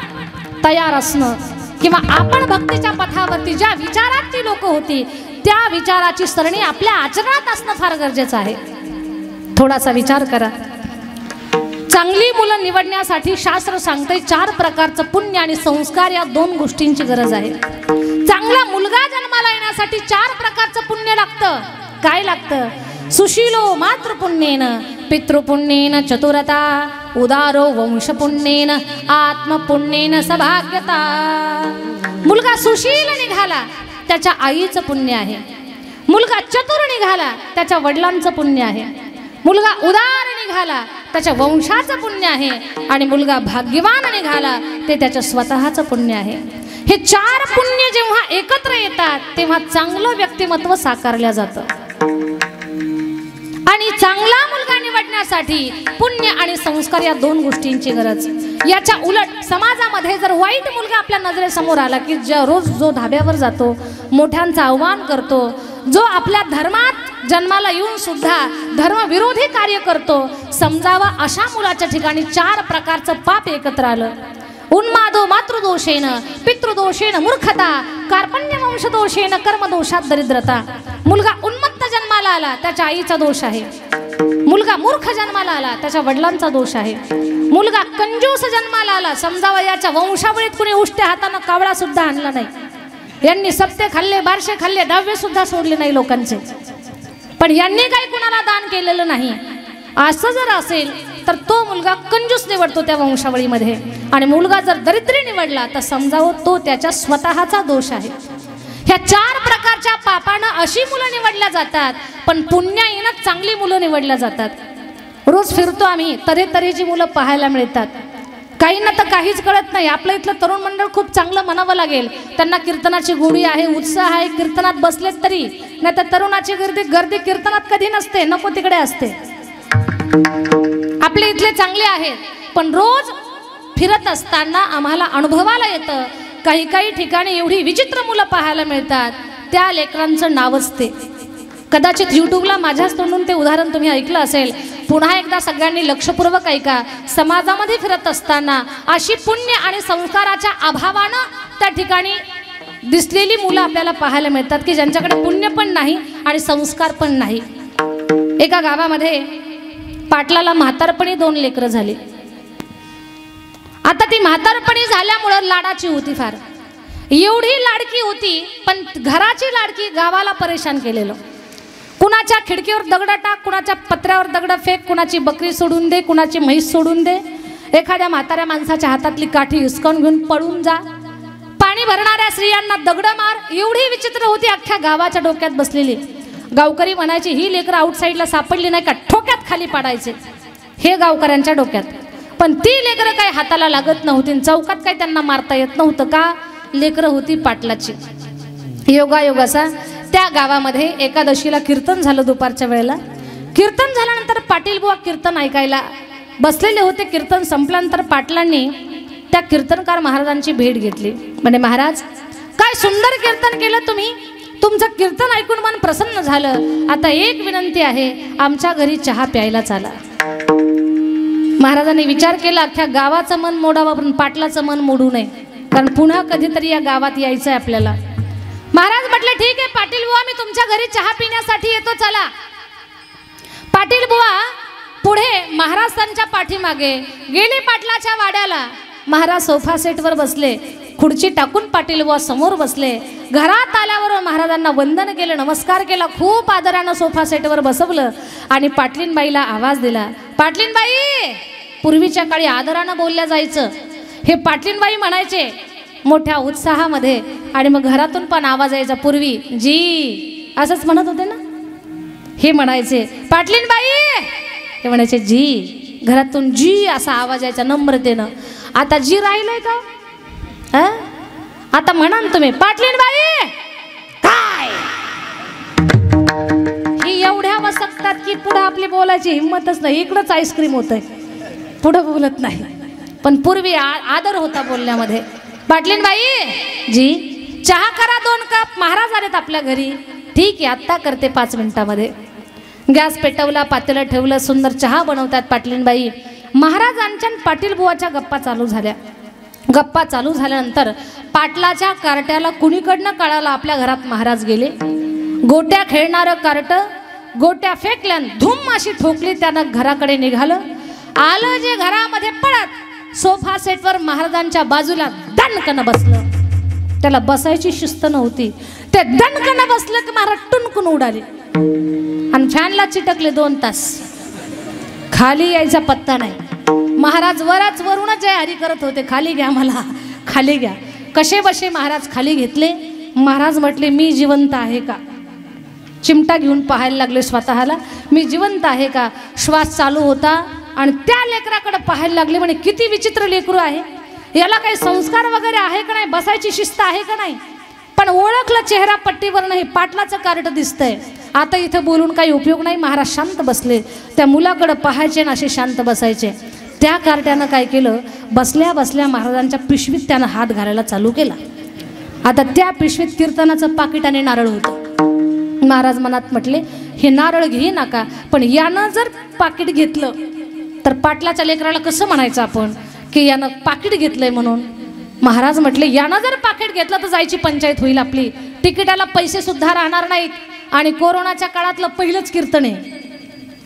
तयार असणं, किंवा आपण भक्तीच्या पथावरती ज्या विचारात ती लोक होती त्या विचाराची सरणी आपल्या आचरणात असणं फार गरजेचं आहे. थोडासा विचार करा. चांगली मुलं निवडण्यासाठी शास्त्र सांगते 4 प्रकारचं पुण्य आणि संस्कार या 2 गोष्टींची गरज आहे. चांगला मुलगा जन्माला येण्यासाठी 4 प्रकारचं पुण्य लागतं. काय लागतं? सुशीलो मातृपुण्येन, पितृपुण्येन चतुरता, उदारो वंशपुण्येन, आत्मपुण्येन सभाग्यता. मुलगा सुशील निघाला त्याच्या आईचं पुण्य आहे. मुलगा चतुर निघाला त्याच्या वडिलांचं पुण्य आहे. मुलगा उदार निघाला त्याच्या वंशाचं पुण्य आहे. आणि मुलगा भाग्यवान निघाला ते त्याच्या स्वतःचं पुण्य आहे. हे 4 पुण्य जेव्हा एकत्र येतात तेव्हा चांगलं व्यक्तिमत्व साकारलं जातं. आणि चांगला मुलगा निवडण्यासाठी पुण्य आणि संस्कार या 2 गोष्टींची गरज. याच्या उलट समाजामध्ये जर वाईट मुलगा आपल्या नजरेसमोर आला की रोज जो धाब्यावर जातो, मोठ्यांचा आव्हान करतो, जो आपल्या धर्मात जन्माला येऊन सुद्धा धर्मविरोधी कार्य करतो, समजावा अशा मुलाच्या ठिकाणी 4 प्रकारचं पाप एकत्र आलं. उन्मादो मातृदोषेन, पितृदोषेन मूर्खता, कार्पण्य वंशदोषेन, कर्मदोषात दरिद्रता. मुलगा उन्मत्त जन्माला आला त्याच्या आईचा दोष आहे. मुलगा मूर्ख जन्माला आला त्याच्या वडिलांचा दोष आहे. मुलगा कंजूस जन्माला आला, समजावा याच्या वंशावळीत कुणी उष्ट्या हातानं कावळा सुद्धा आणला नाही. यांनी सप्ते खाल्ले, बारशे खाल्ले, 10वे सुद्धा सोडले नाही लोकांचे, पण यांनी काही कुणाला दान केलेलं नाही. असं जर असेल तर तो मुलगा कंजूस निवडतो त्या वंशावळीमध्ये. आणि मुलगा जर दरिद्री निवडला तर समजावं तो त्याच्या स्वतःचा दोष आहे. ह्या 4 प्रकारच्या पापानं अशी मुलं निवडल्या जातात, पण पुण्याईनं चांगली मुलं निवडल्या जातात. रोज फिरतो आम्ही, तऱ्हेतऱ्हेची मुलं पाहायला मिळतात. काहींना तर काहीच कळत नाही. आपलं इथलं तरुण मंडळ खूप चांगलं म्हणावं लागेल. त्यांना कीर्तनाची गोडी आहे, उत्साह आहे, कीर्तनात बसलेत तरी. नाही तर तरुणाची गर्दी कीर्तनात कधी नसते, नको तिकडे असते. आपले इथले चांगले आहेत, पण रोज फिरत असताना आम्हाला अनुभवाला येतं काही ठिकाणी एवढी विचित्र मुलं पाहायला मिळतात. त्या लेकरांचं नावच ते. कदाचित यूट्यूबला माझ्याच तोंडून ते उदाहरण तुम्ही ऐकलं असेल. पुन्हा एकदा सगळ्यांनी लक्षपूर्वक ऐका. समाजामध्ये फिरत असताना अशी पुण्य आणि संस्काराच्या अभावानं त्या ठिकाणी दिसलेली मुलं आपल्याला पाहायला मिळतात की ज्यांच्याकडे पुण्य पण नाही आणि संस्कार पण नाही. एका गावामध्ये पाटलाला म्हातारपणी 2 लेकरं झाली. आता ती म्हातारपणी झाल्यामुळं लाडाची होती फार. एवढी लाडकी होती, पण घराची लाडकी गावाला परेशान केलेलं. कुणाच्या खिडकीवर दगड टाक, कुणाच्या पत्र्यावर दगड फेक, कुणाची बकरी सोडून दे, कुणाची म्हैस सोडून दे, एखाद्या म्हाताऱ्या माणसाच्या हातातली काठी हिसकावून घेऊन पळून जा, पाणी भरणाऱ्या स्त्रियांना दगड मार. एवढी विचित्र होती, अख्ख्या गावाच्या डोक्यात बसलेली. गावकरी म्हणायचे ही लेकरं आउटसाईडला सापडली नाही का ठोक्यात खाली पाडायचे, हे गावकऱ्यांच्या डोक्यात. पण ती लेकरं काही हाताला लागत नव्हती, चौकात काही त्यांना मारता येत नव्हतं. का? लेकरं होती पाटलाची. योगायोगाचा त्या गावामध्ये एकादशीला कीर्तन झालं दुपारच्या वेळेला. कीर्तन झाल्यानंतर पाटील बुवा कीर्तन ऐकायला बसलेले होते. कीर्तन संपल्यानंतर पाटलांनी त्या कीर्तनकार महाराजांची भेट घेतली. म्हणजे महाराज काय सुंदर कीर्तन केलं तुम्ही, तुमचं कीर्तन ऐकून मन प्रसन्न झालं. आता एक विनंती आहे, आमच्या घरी चहा प्यायला चाला. महाराजांनी विचार केला अख्ख्या गावाचं मन मोडावं, पण पाटलाचं मन मोडू नये, कारण पुन्हा कधीतरी या गावात यायचं आहे आपल्याला. महाराज म्हटले ठीक आहे पाटील बुवा, मी तुमच्या घरी चहा पिण्यासाठी येतो, चला. पाटील बुवा पुढे महाराजांच्या पाठीमागे गेले पाटलाच्या वाड्याला. महाराज सोफा सेटवर बसले, खुर्ची टाकून पाटील बुवा समोर बसले. घरात आल्यावर महाराजांना वंदन केलं, नमस्कार केला, खूप आदरानं सोफा सेटवर बसवलं आणि पाटलीनबाईला आवाज दिला. पाटलीनबाई, पूर्वीच्या काळी आदरानं बोलल्या जायचं, हे पाटलीनबाई म्हणायचे मोठ्या उत्साहामध्ये. आणि मग घरातून पण आवाज यायचा. पूर्वी जी असंच म्हणत होते ना, हे म्हणायचे पाटलीनबाई, हे म्हणायचे जी. घरातून जी असा आवाज यायचा नम्रतेनं. आता जी राहिलंय का? आता म्हणा ना तुम्ही पाटलीनबाई काय. ही एवढ्या वसकतात की पुढे आपली बोलायची हिंमतच नाही. इकडंच आईस्क्रीम होतंय, पुढे बोलत नाही. पण पूर्वी आदर होता बोलण्यामध्ये. पाटलीनबाई जी चहा करा 2 कप, महाराज आलेत आपल्या घरी. ठीक आहे आत्ता करते 5 मिनिटामध्ये. गॅस पेटवला, पातेलं ठेवलं, सुंदर चहा बनवतात पाटलीनबाई. महाराजांच्या पाटील बुवाच्या गप्पा चालू झाल्या. गप्पा चालू झाल्यानंतर पाटलाच्या कार्ट्याला कुणीकडनं कळालं आपल्या घरात महाराज गेले. गोट्या खेळणारं कार्ट गोट्या फेकल्या, धूम अशी ठोकली, त्यानं घराकडे निघालं. आलं जे घरामध्ये पळत सोफा सेटवर महाराजांच्या बाजूला दणकन बसलं. त्याला बसायची शिस्त नव्हती. ते दणकन बसलं की महाराज टुनकून उडाले आणि फॅनला चिटकले 2 तास. खाली यायचा पत्ता नाही. महाराज वरूनच जय हरी करत होते, खाली घ्या मला, खाली घ्या. कसे बसे महाराज खाली घेतले. महाराज म्हटले मी जिवंत आहे का. चिमटा घेऊन पाहायला लागले स्वतःला, मी जिवंत आहे का. श्वास चालू होता आणि त्या लेकराकडे पाहायला लागले. म्हणे किती विचित्र लेकरू आहे, याला काही संस्कार वगैरे आहे का नाही, बसायची शिस्त आहे का नाही. पण ओळखलं चेहरा पट्टीवर नाही, पाटलाचं कार्ट दिसतंय. आता इथं बोलून काही उपयोग नाही. महाराज शांत बसले. त्या मुलाकडे पाहायचे ना असे शांत बसायचे. त्या कार्ट्यानं काय केलं, बसल्या बसल्या महाराजांच्या पिशवीत त्यानं हात घालायला चालू केला. आता त्या पिशवीत कीर्तनाचं पाकिट आणि नारळ होतं. महाराज मनात म्हटले हे नारळ घे नका, पण यानं जर पाकिट घेतलं तर पाटलाच्या लेकराला कसं म्हणायचं आपण की यानं पाकिट घेतलंय म्हणून. महाराज म्हटले यानं जर पाकिट घेतलं तर जायची पंचायत होईल आपली, तिकिटाला पैसे सुद्धा राहणार नाहीत आणि कोरोनाच्या काळातलं पहिलंच कीर्तन आहे.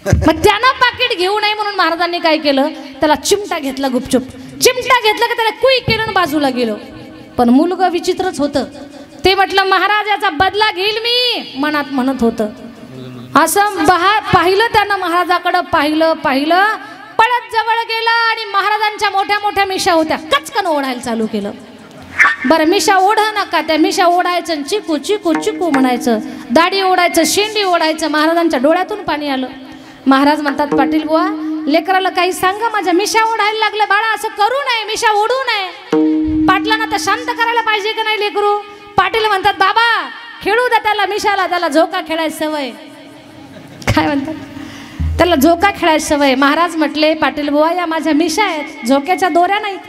मग त्यानं पाकिट घेऊ नये म्हणून महाराजांनी काय केलं, त्याला चिमटा घेतला गुपचूप. चिमटा घेतला की त्याला कुई केलं बाजूला गेलो. पण मुलगा विचित्रच होतं. ते म्हटलं महाराज याचा बदला घेईल मी, मनात म्हणत होतं. असं पाहिलं त्यानं, महाराजाकडं पाहिलं, पळत जवळ गेला आणि महाराजांच्या मोठ्या मोठ्या मिशा होत्या, कचकन ओढायला चालू केलं. बरं मिशा ओढ नका, त्या मिशा ओढायचं, चिकू चिकू चिकू म्हणायचं, दाढी ओढायचं, शेंडी ओढायचं. महाराजांच्या डोळ्यातून पाणी आलं. महाराज म्हणतात पाटील बुवा लेकराला काही सांगा, माझ्या मिशा ओढायला लागलं. बाळा असं करू नये, मिशा ओढू नये. पाटलांना तर शांत करायला पाहिजे का नाही लेकरू. पाटील म्हणतात बाबा खेळू द्या त्याला मिशाला, त्याला झोका खेळायची सवय. काय म्हणतात, त्याला झोका खेळायची सवय. महाराज म्हटले पाटील बुवा या माझ्या मिशा आहेत, झोक्याच्या दोऱ्या नाहीत.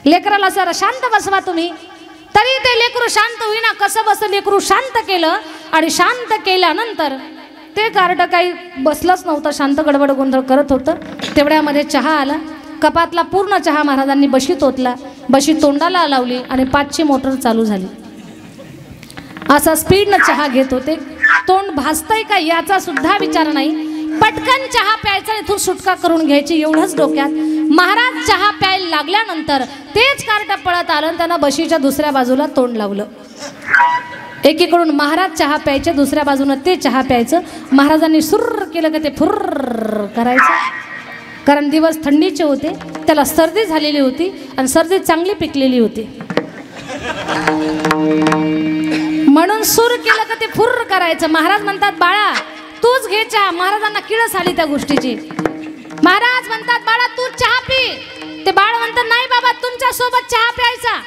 लेकराला सर शांत बसवा तुम्ही. तरी ते लेकरू शांत होईना. कसं बस लेकरू शांत केलं आणि शांत केल्यानंतर ते कार्ड काही बसलंच नव्हतं, शांत गडबड गोंधळ करत होतं. तेवढ्यामध्ये चहा आला. कपातला पूर्ण चहा महाराजांनी बशीत ओतला. बशी तोंडाला लावली आणि 5ची मोटर चालू झाली. असा स्पीडनं चहा घेत होते. तोंड भासतंय का याचा सुद्धा विचार नाही. पटकन चहा प्यायचा, इथून सुटका करून घ्यायची एवढंच डोक्यात. महाराज चहा प्यायला लागल्यानंतर तेच कार्ट पळत आलं, त्यानं बशीच्या दुसऱ्या बाजूला तोंड लावलं. एकीकडून महाराज चहा प्यायचे, दुसऱ्या बाजूनं ते चहा प्यायचं. महाराजांनी सुर्र केलं का ते फुर्र करायचं. कारण दिवस थंडीचे होते, त्याला सर्दी झालेली होती आणि सर्दी चांगली पिकलेली होती म्हणून सूर केलं का ते फुर्र करायचं. महाराज म्हणतात बाळा तूच घे चहा. महाराजांना किळस आली त्या गोष्टीची. महाराज म्हणतात बाळा तू चहा पी. ते बाळ म्हणतात नाही बाबा तुमच्या सोबत चहा प्यायचा.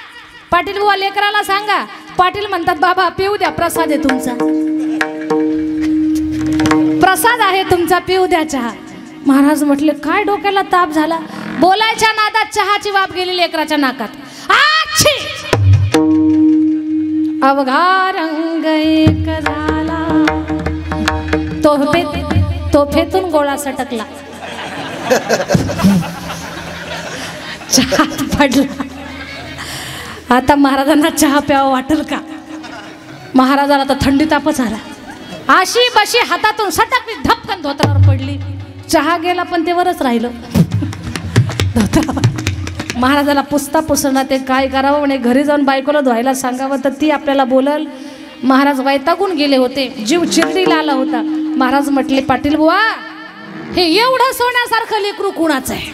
पाटील बुवा लेकराला सांगा. पाटील म्हणतात बाबा पिऊ द्या, प्रसाद आहे तुमचा, प्रसाद आहे तुमचा, पिऊ द्या चहा. महाराज म्हटले काय डोक्याला ताप झाला. बोलायच्या नादात चहाची वाफ गेली लेकराच्या नाकात. आच्छी अवघा रंग एक झाला, तोफेतून गोळा सटकला, चहात पडला. आता महाराजांना चहा प्यावा वाटेल का. महाराजाला तर थंडी तापच आला. अशी बशी हातातून सटकली, धपकन धोत्रावर पडली. चहा गेला पण ते वरच राहिलं धोत्रावर. महाराजाला पुसता पुसणं ते काय करावं म्हणे. घरी जाऊन बायकोला धुवायला सांगावं तर ती आपल्याला बोलल. महाराज वैतागून गेले होते, जीव चिरडीला आला होता. महाराज म्हटले पाटील बुवा हे एवढं सोन्यासारखं लेकरू कुणाचं आहे.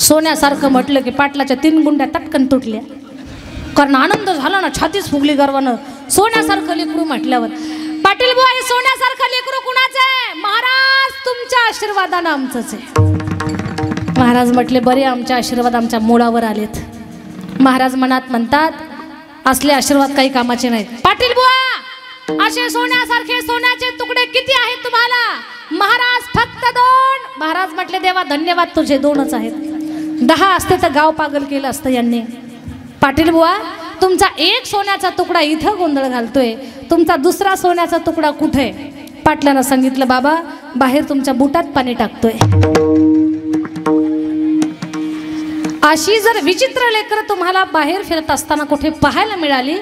सोन्यासारखं म्हटलं की पाटलाच्या 3 गुंड्या तटकन तुटल्या. कारण आनंद झाला ना, छातीच फुगली गर्वानं. सोन्यासारखं लेकरू म्हटल्यावर पाटील बुवा हे सोन्यासारखं लेकरू कुणाचं आहे. महाराज तुमच्या आशीर्वादानं आमचंच आहे. महाराज म्हटले बरे आमच्या आशीर्वाद आमच्या मुळावर आलेत. महाराज मनात म्हणतात असले आशीर्वाद काही कामाचे नाहीत. पाटील बुवा असे सोन्यासारखे सोन्याचे तुकडे किती आहेत तुम्हाला. महाराज फक्त 2. महाराज म्हटले देवा धन्यवाद तुझे 2च आहेत. 10 असते तर गाव पागल केलं असतं यांनी. पाटील बुवा तुमचा 1 सोन्याचा तुकडा इथं गोंधळ घालतोय, तुमचा दुसरा सोन्याचा तुकडा कुठे. पाटलांना सांगितलं बाबा बाहेर तुमच्या बुटात पाणी टाकतोय. अशी जर विचित्र लेकरं तुम्हाला बाहेर फिरत असताना कुठे पाहायला मिळाली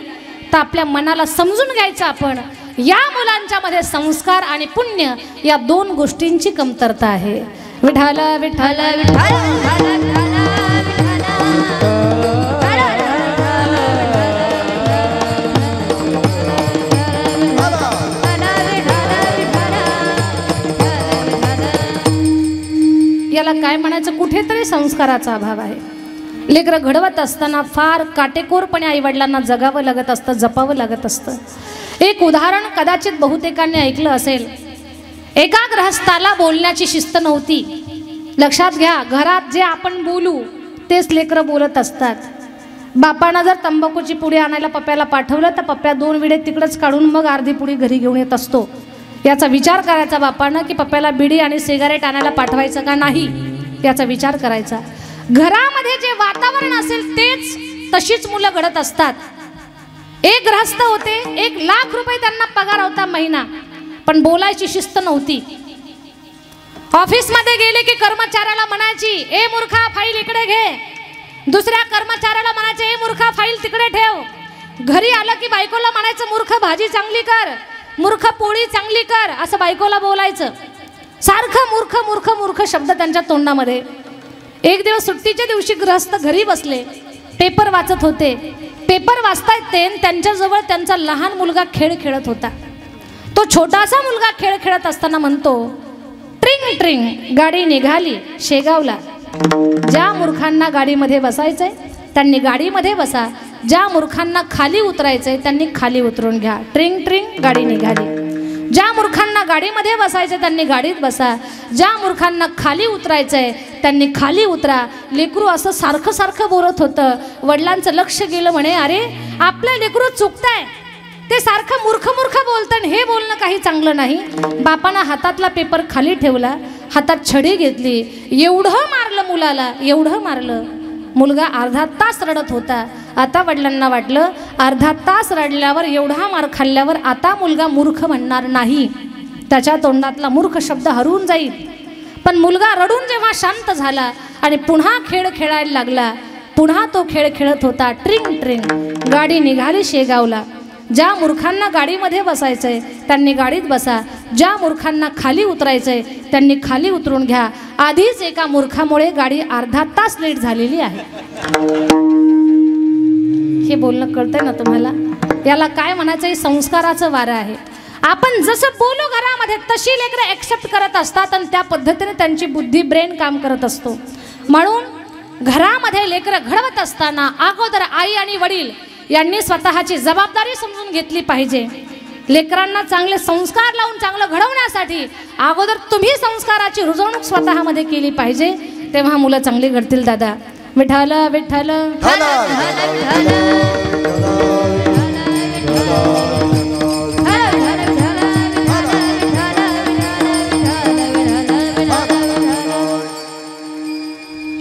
तर आपल्या मनाला समजून घ्यायचं आपण या मुलांच्या मध्ये संस्कार आणि पुण्य या दोन गोष्टींची कमतरता आहे. विठ्ठल विठ्ठल विठ्ठल याला काय म्हणायचं, कुठेतरी संस्काराचा अभाव आहे. लेकरं घडवत असताना फार काटेकोरपणे आईवडिलांना जगावं लागत असतं, जपावं लागत असतं. एक उदाहरण कदाचित बहुतेकांनी ऐकलं असेल. एका गृहस्थाला बोलण्याची शिस्त नव्हती. लक्षात घ्या, घरात जे आपण बोलू तेच लेकरं बोलत असतात. बापानं जर तंबाखूची पुडी आणायला पप्प्याला पाठवलं तर पप्प्या 2 विडे तिकडंच काढून मग अर्धी पुडी घरी घेऊन येत असतो. याचा विचार करायचा बापानं की पप्प्याला बिडी आणि सिगारेट आणायला पाठवायचं का नाही, याचा विचार करायचा. घरामध्ये जे वातावरण असेल तेच तशीच मुलं घडत असतात. एक गृहस्थ होते, 1 लाख रुपये त्यांना पगार होता महिना, पण बोलायची शिस्त नव्हती. ऑफिसमध्ये गेले की कर्मचाऱ्याला म्हणायची, ए मूर्खा फाईल इकडे घे. दुसऱ्या कर्मचाऱ्याला म्हणायचे, ए मूर्खा फाईल तिकडे ठेव. घरी आलं की बायकोला म्हणायचं, मूर्ख भाजी चांगली कर, मूर्ख पोळी चांगली कर, असं बायकोला बोलायचं. सारखं मूर्ख मूर्ख मूर्ख शब्द त्यांच्या तोंडामध्ये. एक दिवस सुट्टीच्या दिवशी गृहस्थ घरी बसले, पेपर वाचत होते. पेपर वाचतायत ते, त्यांच्याजवळ त्यांचा लहान मुलगा खेळ खेळत होता. तो छोटासा मुलगा खेळ खेळत असताना म्हणतो, ट्रिंग ट्रिंग गाडी निघाली शेगावला. ज्या मूर्खांना गाडीमध्ये बसायचंय त्यांनी गाडीमध्ये बसा, ज्या मूर्खांना खाली उतरायचंय त्यांनी खाली उतरून घ्या. ट्रिंग ट्रिंग गाडी निघाली. ज्या मूर्खांना गाडीमध्ये बसायचं त्यांनी गाडीत बसा, ज्या मूर्खांना खाली उतरायचंय त्यांनी खाली उतरा. लेकरू असं सारखं सारखं बोलत होतं. वडिलांचं लक्ष गेलं, म्हणे अरे आपलं लेकरू चुकतंय, ते सारखं मूर्ख मूर्ख बोलतं, हे बोलणं काही चांगलं नाही. बापानं हातातला पेपर खाली ठेवला, हातात छडी घेतली, एवढं मारलं मुलाला, एवढं मारलं. मुलगा अर्धा तास रडत होता. आता वडिलांना वाटलं अर्धा तास रडल्यावर, एवढा मार खाल्ल्यावर आता मुलगा मूर्ख म्हणणार नाही, त्याच्या तोंडातला मूर्ख शब्द हरवून जाईल. पण मुलगा रडून जेव्हा शांत झाला आणि पुन्हा खेळ खेळायला लागला, पुन्हा तो खेळ खेळत होता. ट्रिंग ट्रिंग गाडी निघाली शेगावला. ज्या मूर्खांना गाडीमध्ये बसायचंय त्यांनी गाडीत बसा, ज्या मूर्खांना खाली उतरायचंय त्यांनी खाली उतरून घ्या. आधीच एका मूर्खामुळे गाडी अर्धा तास लेट झालेली आहे. हे बोलणं कळतंय ना तुम्हाला? याला काय म्हणायचं, संस्काराचं वारं आहे. आपण जसं बोलू घरामध्ये तशी लेकरं ॲक्सेप्ट करत असतात आणि त्या पद्धतीने त्यांची बुद्धी ब्रेन काम करत असतो. म्हणून घरामध्ये लेकरं घडवत असताना अगोदर आई आणि वडील यांनी स्वतःची जबाबदारी समजून घेतली पाहिजे. लेकरांना चांगले संस्कार लावून चांगलं घडवण्यासाठी अगोदर तुम्ही संस्काराची रुजवणूक स्वतःमध्ये केली पाहिजे, तेव्हा मुलं चांगली घडतील. दादा विठ्ठल विठ्ठल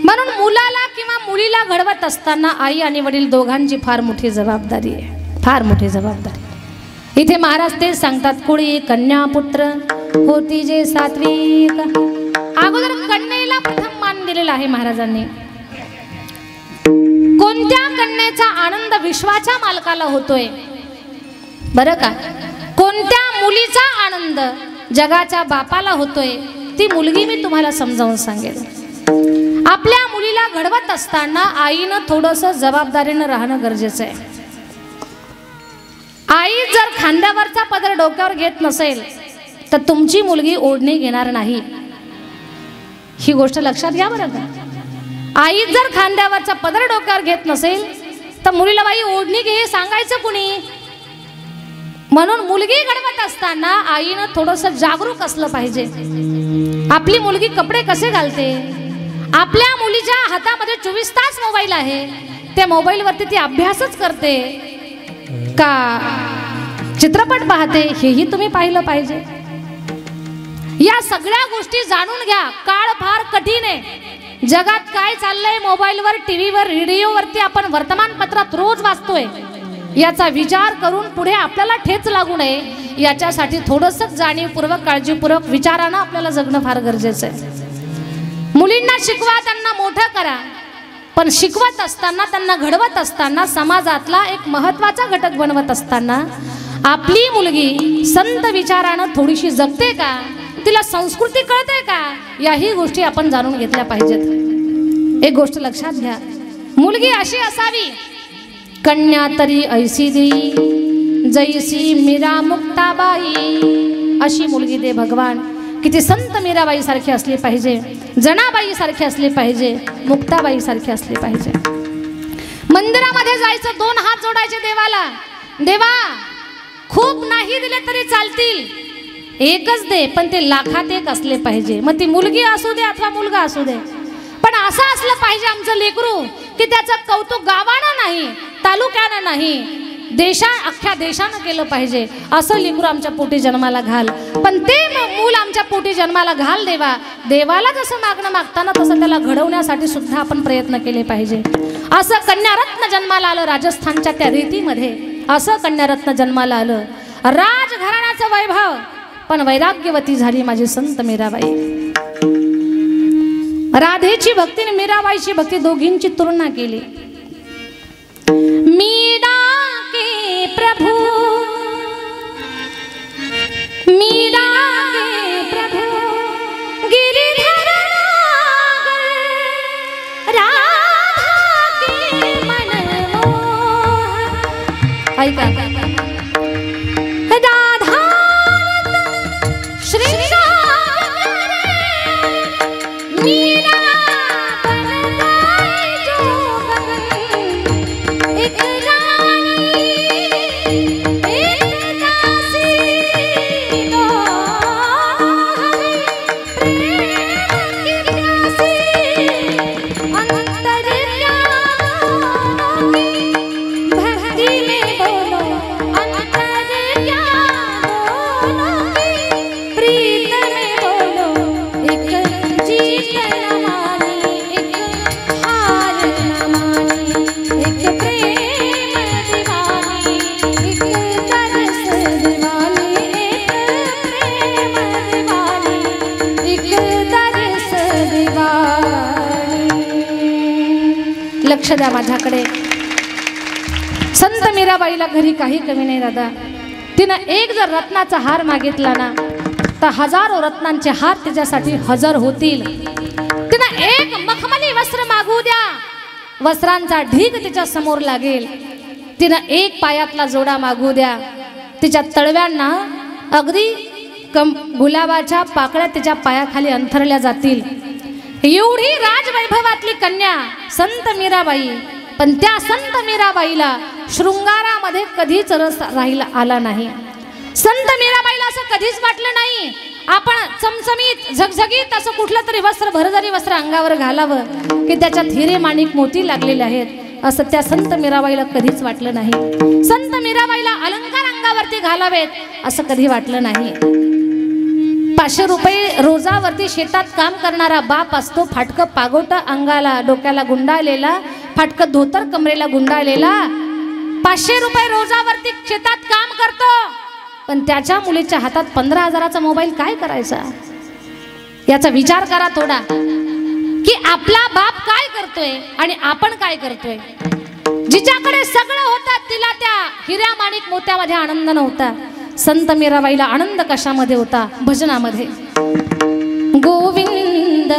म्हणून मुलाला किंवा मुलीला घडवत असताना आई आणि वडील दोघांची फार मोठी जबाबदारी आहे, फार मोठी जबाबदारी. इथे महाराज तेच सांगतात, कुळी कन्या पुत्र होती जे सात्विक. अगोदर कन्येला प्रथम मान दिलेला आहे महाराजांनी. कोणत्या कन्येचा आनंद विश्वाच्या मालकाला होतोय बरं का? कोणत्या मुलीचा आनंद जगाच्या बापाला होतोय ती मुलगी मी तुम्हाला समजावून सांगेल. आपल्या मुलीला घडवत असताना आईनं थोडंसं जबाबदारीनं राहणं गरजेचं आहे. आई जर खांद्यावरचा पदर डोक्यावर घेत नसेल तर तुमची मुलगी ओढणी घेणार नाही. ही गोष्ट लक्षात घ्या बरं का. आई जर खांद्यावरचा पदर डोक्यावर घेत नसेल तर मुलीला बाई ओढणी घे सांगायचं कुणी? म्हणून मुलगी घडवत असताना आईनं थोडंसं जागरूक असलं पाहिजे. आपली मुलगी कपडे कसे घालते, आपल्या मुलीच्या हातामध्ये 24 तास मोबाईल आहे, त्या मोबाईलवरती ती अभ्यासच करते का चित्रपट पाहते, हेही तुम्ही पाहिलं पाहिजे. या सगळ्या गोष्टी जाणून घ्या. काळ फार कठीण आहे. जगात काय चाललंय मोबाईलवर, टीव्हीवर, रेडिओवरती आपण वर्तमानपत्रात रोज वाचतोय. याचा विचार करून पुढे आपल्याला ठेच लागू नये याच्यासाठी थोडंसं जाणीवपूर्वक काळजीपूर्वक विचारानं आपल्याला जगणं फार गरजेचं आहे. मुलींना शिकवा, त्यांना मोठं करा, पण शिकवत असताना त्यांना घडवत असताना समाजातला एक महत्त्वाचा घटक बनवत असताना आपली मुलगी संत विचारानं थोडीशी जगते का, तिला संस्कृती कळते का, याही गोष्टी आपण जाणून घेतल्या पाहिजेत. एक गोष्ट लक्षात घ्या, मुलगी अशी असावी, कन्या तरी ऐसी देई जैसी मीरा मुक्ताबाई. अशी मुलगी दे भगवान, किती संत मीराबाई सारखी असली पाहिजे, जनाबाई सारखी असली पाहिजे, मुक्ताबाई सारखी असली पाहिजे. मंदिरामध्ये जायचं, 2 हात जोडायचे देवाला, देवा खूप नाही दिले तरी चालतील, एकच दे, पण ते लाखात एक असले पाहिजे. मग ती मुलगी असू दे अथवा मुलगा असू दे, पण असं असलं पाहिजे आमचं लेकरू की त्याचं कौतुक गावानं नाही, तालुक्यानं नाही, अख्ख्या देशानं केलं पाहिजे. असं लेकरू आमच्या पोटी जन्माला घाल. पण ते मूल आमच्या पोटी जन्माला घाल देवा. देवाला जसं मागणं मागताना तसं त्याला घडवण्यासाठी सुद्धा आपण प्रयत्न केले पाहिजे. असं कन्यारत्न जन्माला आलं राजस्थानच्या त्या रीतीमध्ये. असं कन्यारत्न जन्माला आलं, राजघराण्याचं वैभव, पण वैराग्यवती झाली माझी संत मीराबाई. राधेची भक्ती आणि मीराबाईची भक्ती दोघींची तुलना केली. मीरा के प्रभु, मीरा के प्रभु गिरिधर राधा के मनमोह. ऐका, राधा श्रृंगार मीरा बन गई जो गगन, एक रानी एक दासी दोनों प्रेम की प्यासी, अंतर दोनों की भक्ति में बोलो, अंतर दोनों की प्रीत में बोलो, एक जीत न मानी, एक हार न मानी, एक प्रेम दीवानी, एक तरस दीवानी, एक प्रेम दीवानी, एक तरस दीवानी. लक्ष द्या माझ्याकडे. संत मीराबाईला घरी काही कमी नाही दादा. तिनं एक जर रत्नाचा हार मागितला ना, तर हजारो रत्नांचे हार तिच्यासाठी हजर होतील. तिनं एक मखमली वस्त्र मागू द्या, वस्त्रांचा ढीग तिच्या समोर लागेल. तिनं एक पायातला जोडा मागू द्या, तिच्या तळव्यांना अगदी गुलाबाच्या पाकळ्या तिच्या पायाखाली अंथरल्या जातील. एवढी राजवैभवातली कन्या संत मीराबाई. पण त्या संत मीराबाईला शृंगारामध्ये कधीच रस आला नाही. संत मीराबाईला असं कधीच वाटलं नाही आपण चमचमीत झगझगीत असं कुठलं तरी वस्त्र, भरजरी वस्त्र अंगावर घालावं की त्याच्यात हिरे माणिक मोती लागलेले आहेत, असं त्या संत मीराबाईला कधीच वाटलं नाही. संत मीराबाईला अलंकार अंगावरती घालावेत असं कधी वाटलं नाही. 500 रुपये रोजावरती शेतात काम करणारा बाप असतो, फाटकं पागोट अंगाला डोक्याला गुंडाळलेला, फाटकं धोतर कमरेला गुंडाळलेला, 500 रुपये रोजावरती शेतात काम करतो, पण त्याच्या मुलीच्या हातात 15,000चा मोबाईल काय करायचा. याचा विचार करा थोडा की आपला बाप काय करतोय आणि आपण काय करतोय. जिच्याकडे सगळं होतं तिला त्या हिऱ्या माणिक मोत्यामध्ये आनंद नव्हता. संत मीराबाईला आनंद कशामध्ये होता? भजनामध्ये. गोविंद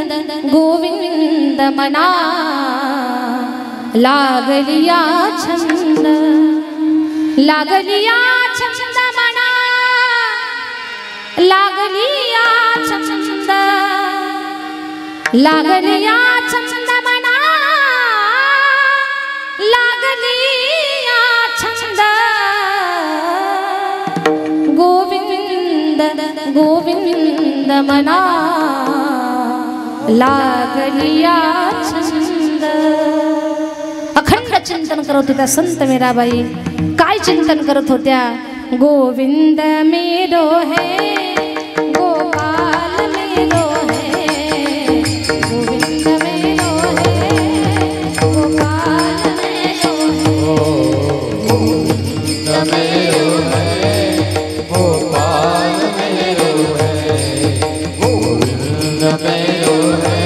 गोविंद मना लागलिया छंद, लागलिया छंद मना, लागलिया छंद, लागलिया छंद मना, लागलिया छंद. गोविंद गोविंद मना लागलिया छंद. अखंड चिंतन करत होत्या संत मीराबाई. काय चिंतन करत होत्या? गोविंद मेरो है, गोपाल मेरो है, गोविंद मेरो है, गोपाल मेरो है, गोविंद मेरो है, गोपाल मेरो है, गोविंद मेरो है,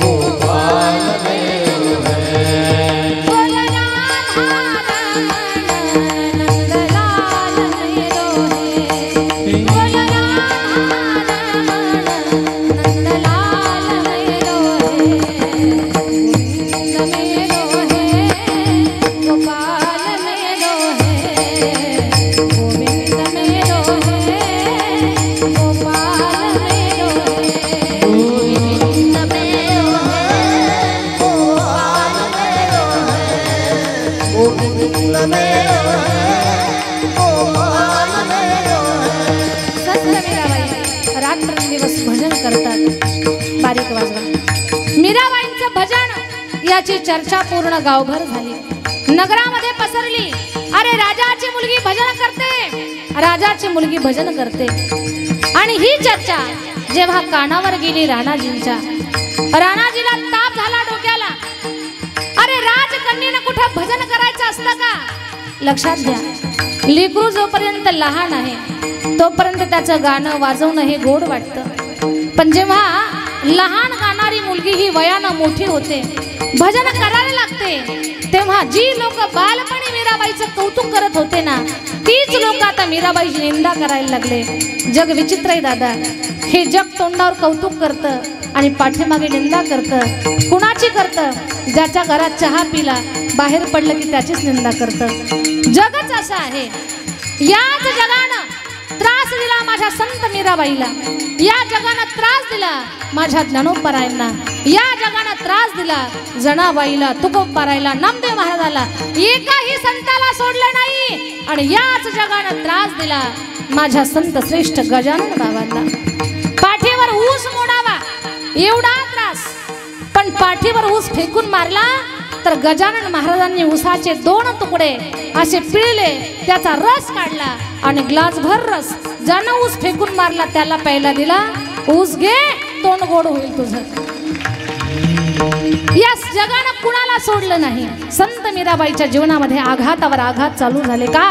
गोपाल मेरो है. बोल राधा रमण नंदलाल वाजवा. मीराबाईंचं भजन याची चर्चा पूर्ण गावभर झाली, नगरामध्ये पसरली. अरे राजाची मुलगी भजन करते, राजाची मुलगी भजन करते. आणि ही चर्चा जेव्हा कानावर गेली राणाजींच्या, राणाजीला ताप झाला डोक्याला. अरे राजकन्येनं कुठं भजन करायचं असतं का? लक्षात घ्या, लेकरू जोपर्यंत लहान आहे तोपर्यंत त्याचं गाणं वाजवणं हे गोड वाटतं. पण जेव्हा लहान गाणारी मुलगी ही वयानं मोठी होते, भजन करायला लागते, तेव्हा जी लोक बालपणी मीराबाईचं कौतुक करत होते ना, तीच लोक आता मीराबाईची निंदा करायला लागले. जग विचित्र आहे दादा. हे जग तोंडावर कौतुक करतं आणि पाठीमागे निंदा करतं. कुणाची करतं? ज्याच्या घरात चहा पिला, बाहेर पडलं की त्याचीच निंदा करतं. जगच असं आहे. याच जगानं त्रास दिला माझ्या संत मीराबाईला, या जगानं त्रास दिला माझ्या ज्ञानोबरायांना, या जगानं त्रास दिला जनाबाईला, तुकोबरायला, नामदेव महाराजाला. एकाही संताला सोडलं नाही. आणि याच जगानं त्रास दिला माझ्या संत श्रेष्ठ गजानन बाबांना. पाठीवर ऊस मोडावा एवढा त्रास, पण पाठीवर ऊस फेकून मारला तर गजानन महाराजांनी ऊसाचे 2 तुकडे असे पिळले, त्याचा रस काढला आणि ग्लासभर रस ज्यानं ऊस फेकून मारला त्याला प्यायला दिला. ऊस घे, तोंड गोड होईल तुझं. या जगानं कुणाला सोडलं नाही. संत मीराबाईच्या जीवनामध्ये आघातावर आघात चालू झाले का?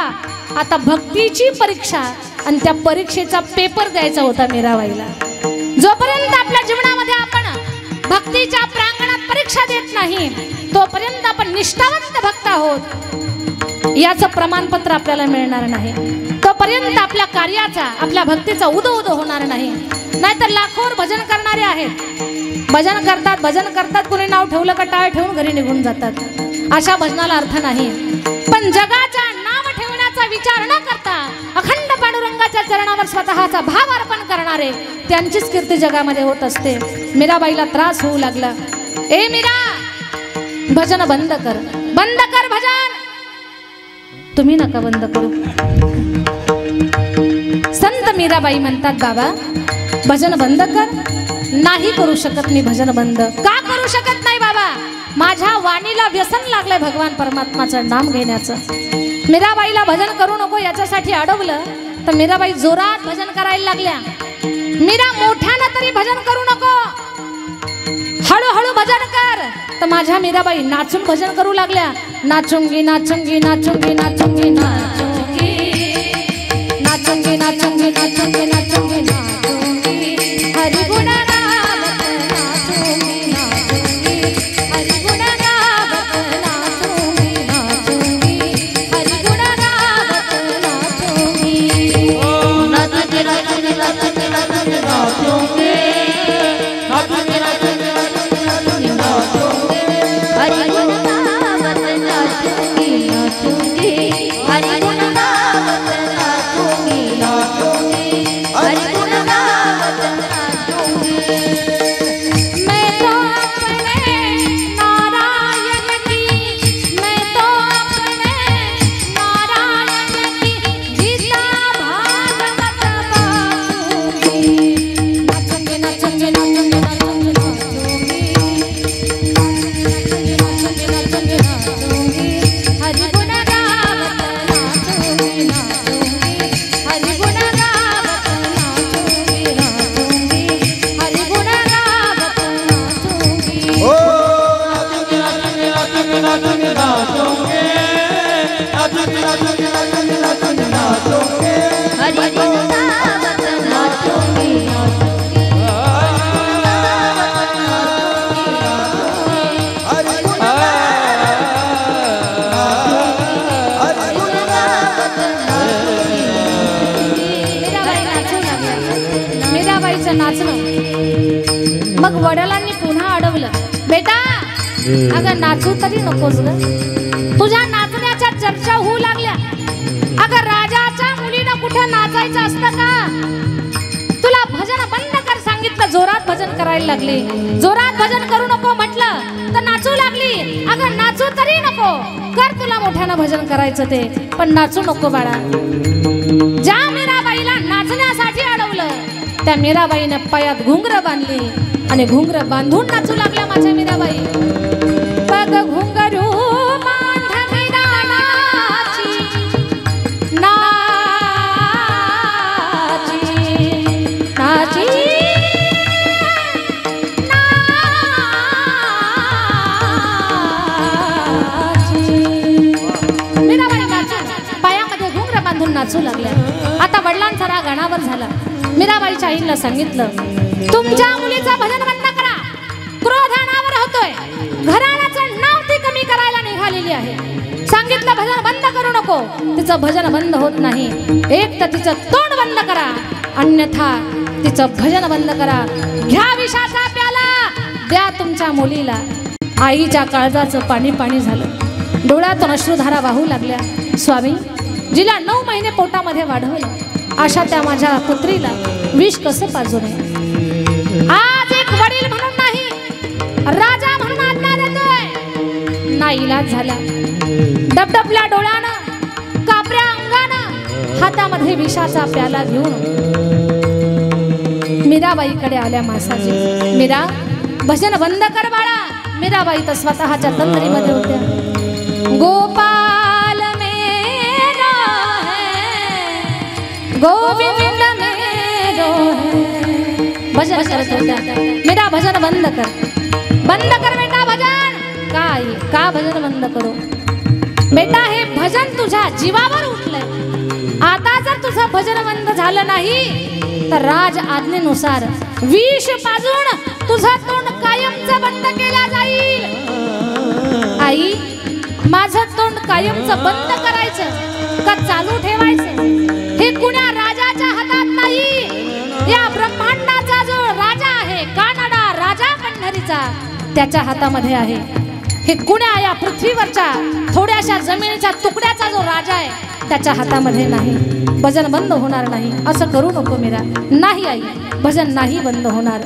आता भक्तीची परीक्षा आणि त्या परीक्षेचा पेपर द्यायचा होता मीराबाईला. जोपर्यंत आपल्या जीवनामध्ये आपण भक्तीच्या प्रांगणात परीक्षा देत नाही तोपर्यंत आपण निष्ठावंत भक्त आहोत याचं प्रमाणपत्र आपल्याला मिळणार नाही. तोपर्यंत आपल्या कार्याचा, आपल्या भक्तीचा उदो उदो होणार नाही. नाहीतर लाखोर भजन करणारे आहेत, भजन करतात, कोणी नाव ठेवलं का टाळ ठेवून घरी निघून जातात. अशा भजनाला अर्थ नाही. पण जगाच्या नाव ठेवण्याचा विचार न करता अखंड पांडुरंगाच्या चरणावर स्वतःचा भाव अर्पण करणारे, त्यांचीच कीर्ती जगामध्ये होत असते. मीराबाईला त्रास होऊ लागला. ए मीरा, भजन बंद कर, बंद कर भजन. तुम्ही नका बंद करू. संत मीराबाई म्हणतात, बाबा भजन बंद कर. नाही करू शकत मी भजन बंद. का करू शकत नाही बाबा? माझ्या वाणीला व्यसन लागलंय भगवान परमात्माचं नाम घेण्याचं. मीराबाईला भजन करू नको याच्यासाठी अडवलं तर मीराबाई जोरात भजन करायला लागल्या. मीरा मोठ्यानं तरी भजन करू नको, हळूहळू भजन कर. तर माझ्या मीराबाई नाचून भजन करू लागल्या. नाचूंगी नाचूंगी नाचूंगी नाचूंगी नाचूंगी नाचूंगी नाचूंगी नाचूंगी नाचूंगी नाचूंगी हरि गुण गावत नाचूंगी नाचूंगी हरि गुण गावत नाचूंगी नाचूंगी हरि गुण गावत नाचूंगी. नाचूंगी नाचूंगी नाचूंगी नाचूंगी नाचूंगी नाचूंगी नाचूंगी नाचूंगी नाचूंगी हरि गुण गावत नाचूंगी नाचूंगी हरि गुण गावत नाचूंगी नाचूंगी हरि गुण गावत नाचूंगी. मैं तो अपने नारायण की, मैं तो अपने नारायण की गीता भागवत बाजूंगी. नाचूंगी नाचूंगी नाचूंगी नाचूंगी नाचूंगी नाचूंगी नाचूंगी नाचूंगी हरि गुण गावत नाचूंगी नाचूंगी हरि गुण गावत नाचूंगी नाचूंगी हरि गुण गावत नाचूंगी. ओ हरि गुण गावत नाचूंगी नाचूंगी हरि गुण हरि गुण मीराबाई नाचू लागल्या. मीराबाईचं नाचणं. मग वडिलांनी पुन्हा अडवलं. बेटा, अगं नाचू तरी नकोस ग. तुझ्या नाचण्याच्या चर्चा होऊ लागल्या. अगं राजाच्या मुलीनं कुठे नाचायचं असतं का? तुला भजन बंद कर सांगितलं, जोरात भजन करायला लागली. जोरात भजन करू नको म्हटलं तर नाचू लागली. अगं नाचू तरी नको, कर तुला मोठ्यानं भजन करायचं ते, पण नाचू नको बाळा. ज्या मीराबाईला नाचण्यासाठी अडवलं त्या मीराबाईनं पायात घुंगर बांधली आणि घुंगर बांधून नाचू लागल्या माझ्या मीराबाई. बघ घुंगरू बांधवी नाची, नाची, नाची, नाची. मीराबाई नाचू पायामध्ये घुंगर बांधून नाचू लागल्या. आता वडिलांचा राग अनावर झाला. मीराबाईच्या आईला सांगितलं, तुमच्या मुलीचं भजन बंद करा, क्रोध अनावर होतोय, घराण्याचं नाव ती कमी करायला निघालेली आहे. सांगितलं भजन बंद करू नको, तिचं भजन बंद होत नाही. एक तर तिचं तोंड बंद करा, अन्यथा तिचं भजन बंद करा. घ्या विषाचा प्याला, द्या तुमच्या मुलीला. आईच्या काळजाचं पाणी पाणी झालं, डोळ्यातून अश्रुधारा वाहू लागल्या. स्वामी, जिला 9 महिने पोटामध्ये वाढवलं, अशा त्या माझ्या पुत्रीला विष कसं पाजू नये. आज एक वडील म्हणून नाही, राजा म्हणून आज्ञा देतोय. नाईलाज झाला. डबडबल्या डोळ्यानं, कापऱ्या अंगानं, हातामध्ये विषाचा प्याला घेऊन मीराबाईकडे आल्या मासाजी. मीरा, भजन बंद कर बाळा. मीराबाई तर स्वतःच्या तंद्रीमध्ये होत्या. गोपाल मेरो है, गोविंद मेरो है. भजन करत होत्या. मीरा, भजन बंद कर, बंद कर बेटा भजन. काय का भजन बंद करू बेटा? हे भजन तुझ्या जीवावर उठलंय. आता जर तुझं भजन बंद झालं नाही तर राज आज्ञेनुसार विष पाजून तुझं तोंड कायमचं बंद केलं जाईल. आई, माझं तोंड कायमचं बंद करायचं का चालू ठेवायचं हे कुण्या राजाच्या हातात नाही. या ब्रह्मांडाचा जो राजा आहे, कानडा राजा पंढरीचा, त्याच्या हातामध्ये आहे. हे कुण्या या पृथ्वीवरच्या थोड्याशा जमिनीच्या तुकड्याचा जो राजा आहे, त्याच्या हातामध्ये नाही. भजन बंद होणार नाही. असं करू नको मीरा. नाही आई, भजन नाही बंद होणार.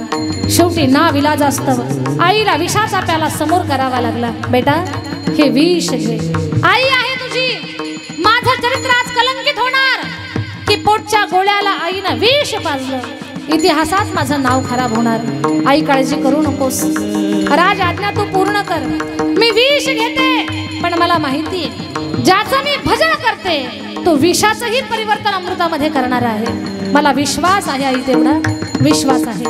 शेवटी नाविलाजास्तव आईला विषाचा प्याला समोर करावा लागला. बेटा, हे विष घे. आई आहे तुझी, माझं चरित्र आज कलंकित होणार की पोटच्या गोळ्याला आईनं विष पाजलं. इतिहासात माझं नाव खराब होणार. आई, काळजी करू नकोस. राज आज्ञा तू पूर्ण कर. मी विष घेते, पण मला माहिती आहे ज्याचं मी भजन करते तो विषाचंही परिवर्तन अमृतामध्ये करणार आहे. मला विश्वास आहे आई, तेवढा विश्वास आहे.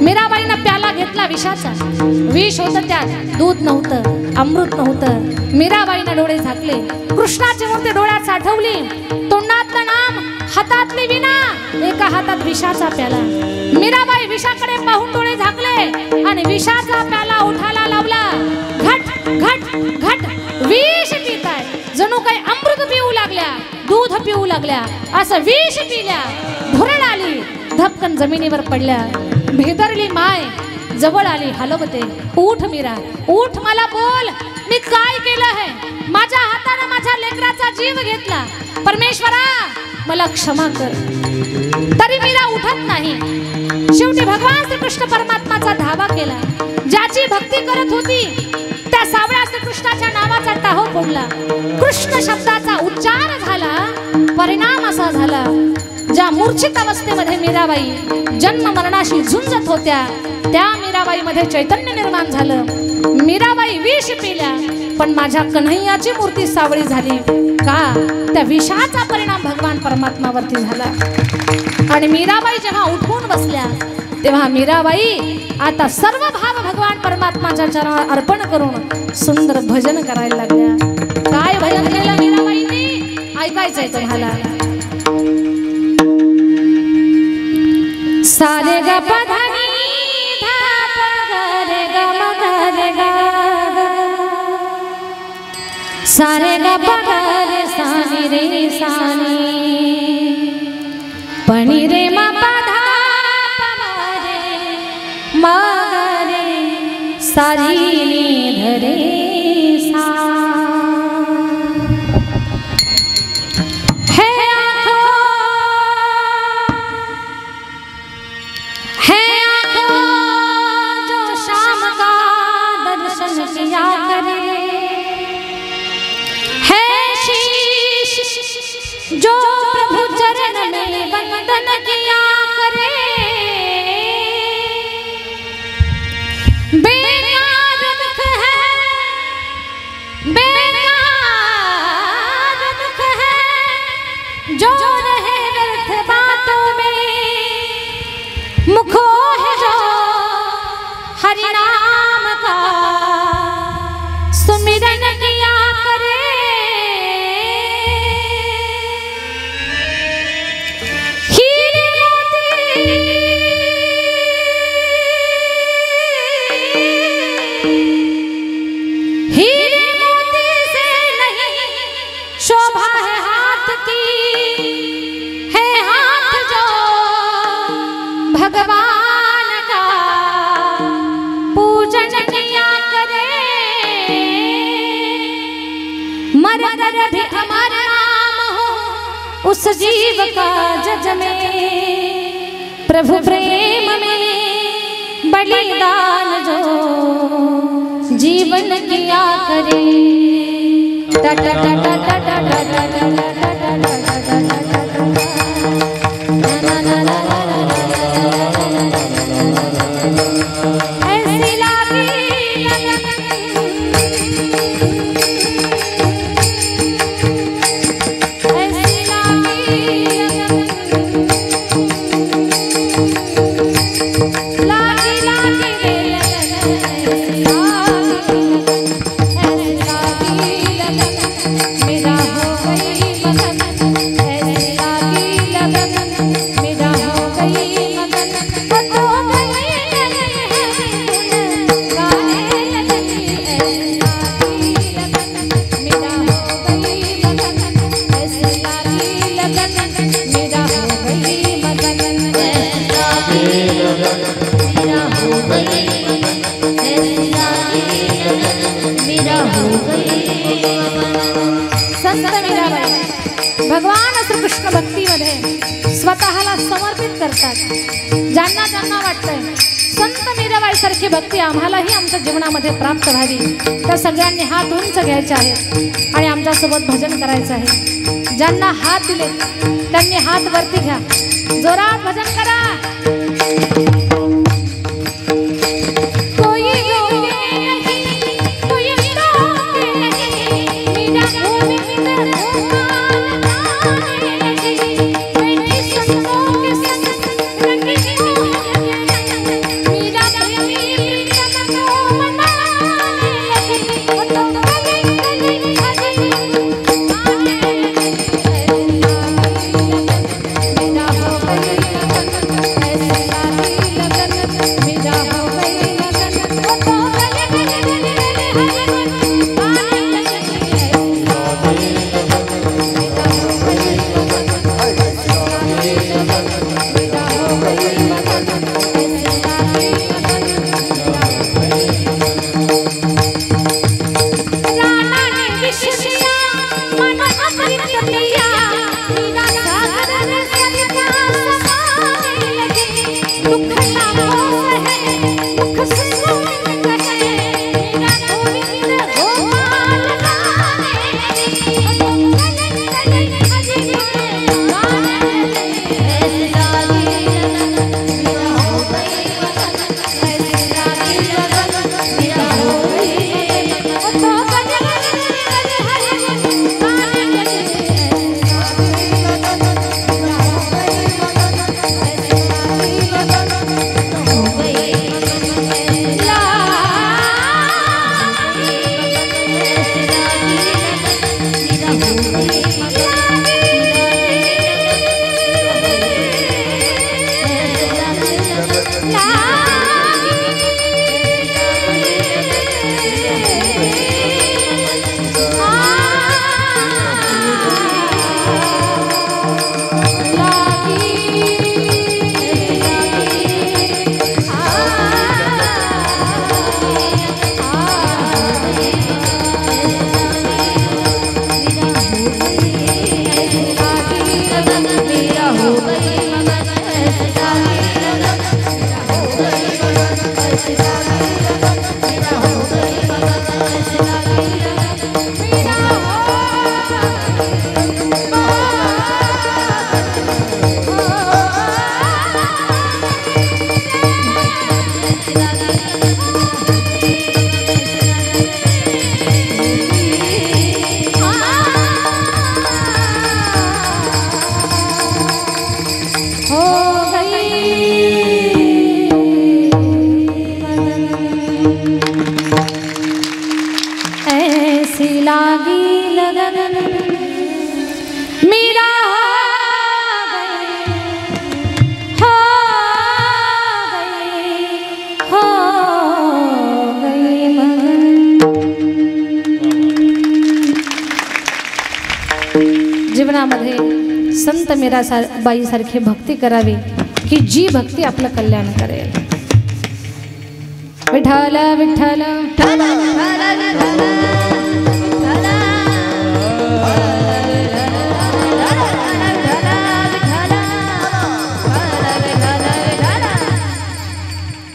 मीराबाईनं प्याला घेतला विषाचा. विष होतं त्यात, दूध नव्हतं, अमृत नव्हतं. मीराबाईनं डोळे झाकले, कृष्णाची मूर्ती डोळ्यात साठवली, तोंडातलं नाम, हातातली विणा, एका हातात विषाचा प्याला. मीराबाई विषाकडे पाहून डोळे झाकले आणि विषाचा प्याला उठायला लावला. घट घट घट विष पिताय, जणू काही अमृत पिऊ लागल्या, दूध पिऊ लागल्या. असं विष पिल्या, धुरळ आली, धपकन जमिनीवर पडल्या. भेदरली माय जवळ आली, हलवते. उठ मीरा, उठ, मला बोल, मी काय केलं आहे? माझ्या हाताने माझ्या लेकराचा जीव घेतला. परमेश्वरा, मला क्षमा कर. तरी मीरा उठत नाही. शेवटी भगवान श्रीकृष्ण परमात्माचा धावा केला. ज्याची भक्ती करत होती त्या सावळ्या श्रीकृष्णाच्या नावाचा टाहो फोडला. कृष्ण शब्दाचा उच्चार झाला. परिणाम असा झाला, ज्या मूर्छित अवस्थेमध्ये मीराबाई जन्म मरणाशी झुंजत होत्या त्या मीराबाईमध्ये चैतन्य निर्माण झालं. मीराबाई विष पिल्या, पण माझ्या कन्हैयाची मूर्ती सावळी झाली. का? त्या विषाचा परिणाम भगवान परमात्मावरती झाला. आणि मीराबाई जेव्हा उठून बसल्या तेव्हा मीराबाई आता सर्व भाव भगवान परमात्माच्या चरणावर अर्पण करून सुंदर भजन करायला लागल्या. काय भजन केलं मीराबाईंनी? ऐकायचंय तुम्हाला. सारे ग प ध नि ध प ग रे ग म ग रे ग, सारे ग प ग रे सा नि रे सा नि, प नि रे म प ध प म रे म ग रे सा रि नि ध रे सा. जो प्रभु चरण में वंदन किया करे, पूजन किया करे मर कर भी अमर नाम हो उस जीव का जज में प्रभु प्रेम में बलिदान जो जीवन किया करे टा टा टा टा टा टा टा टा भगवान श्रीकृष्ण भक्तीमध्ये स्वतःला समर्पित करतात. ज्यांना ज्यांना वाटतंय संत मीराबाई सारखी भक्ती आम्हालाही आमच्या जीवनामध्ये प्राप्त व्हावी त्या सगळ्यांनी हात उंच घ्यायचे आहेत आणि आमच्यासोबत भजन करायचं आहे. ज्यांना हात दिले त्यांनी हात वरती घ्या, जोरात भजन करा. जीवनामध्ये संत मीराबाई सारखी भक्ती करावी की जी भक्ती आपलं कल्याण करेल. विठ्ठल विठ्ठल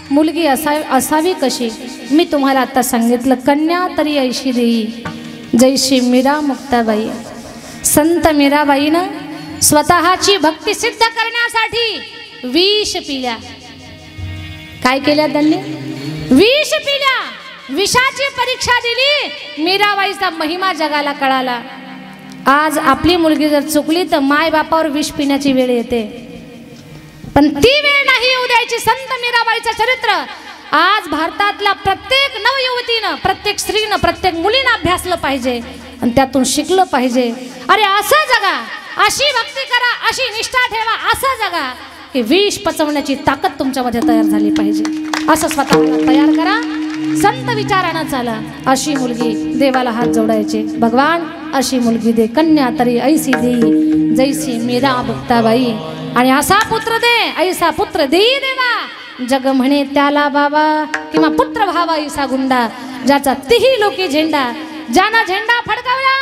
मुलगी असावी कशी मी तुम्हाला आता सांगितलं. कन्या तरी ऐशी देई जैशी मीरा मुक्ताबाई. संत मीराबाईनं स्वतःची भक्ती सिद्ध करण्यासाठी विष पिल्या. काय केल्या त्यांनी? विष पिल्या. विषाची परीक्षा दिली. मीराबाईचा महिमा जगाला कळाला. आज आपली मुलगी जर चुकली तर माय बापावर विष पिण्याची वेळ येते, पण ती वेळ नाही येऊ द्यायची. संत मीराबाईचं चरित्र आज भारतातल्या प्रत्येक नवयुवतीनं, प्रत्येक स्त्रीनं, प्रत्येक मुलीनं अभ्यासलं पाहिजे आणि त्यातून शिकलं पाहिजे. अरे असं जगा, अशी भक्ती करा, अशी निष्ठा ठेवा, असं जगा की विष पचवण्याची ताकद तुमच्यामध्ये तयार झाली पाहिजे. असं स्वतःला तयार करा. संत विचारानं चाला. अशी मुलगी देवाला हात जोडायचे. भगवान अशी मुलगी दे, कन्या तरी ऐसी देई जैसी मीरा मुक्ताबाई. आणि असा पुत्र दे, ऐसा पुत्र देई देवा. जग म्हणे त्याला बाबा, किंवा पुत्र भावा ऐसा गुंडा, ज्याचा तिही लोकी झेंडा. ज्यानं झेंडा फडकावला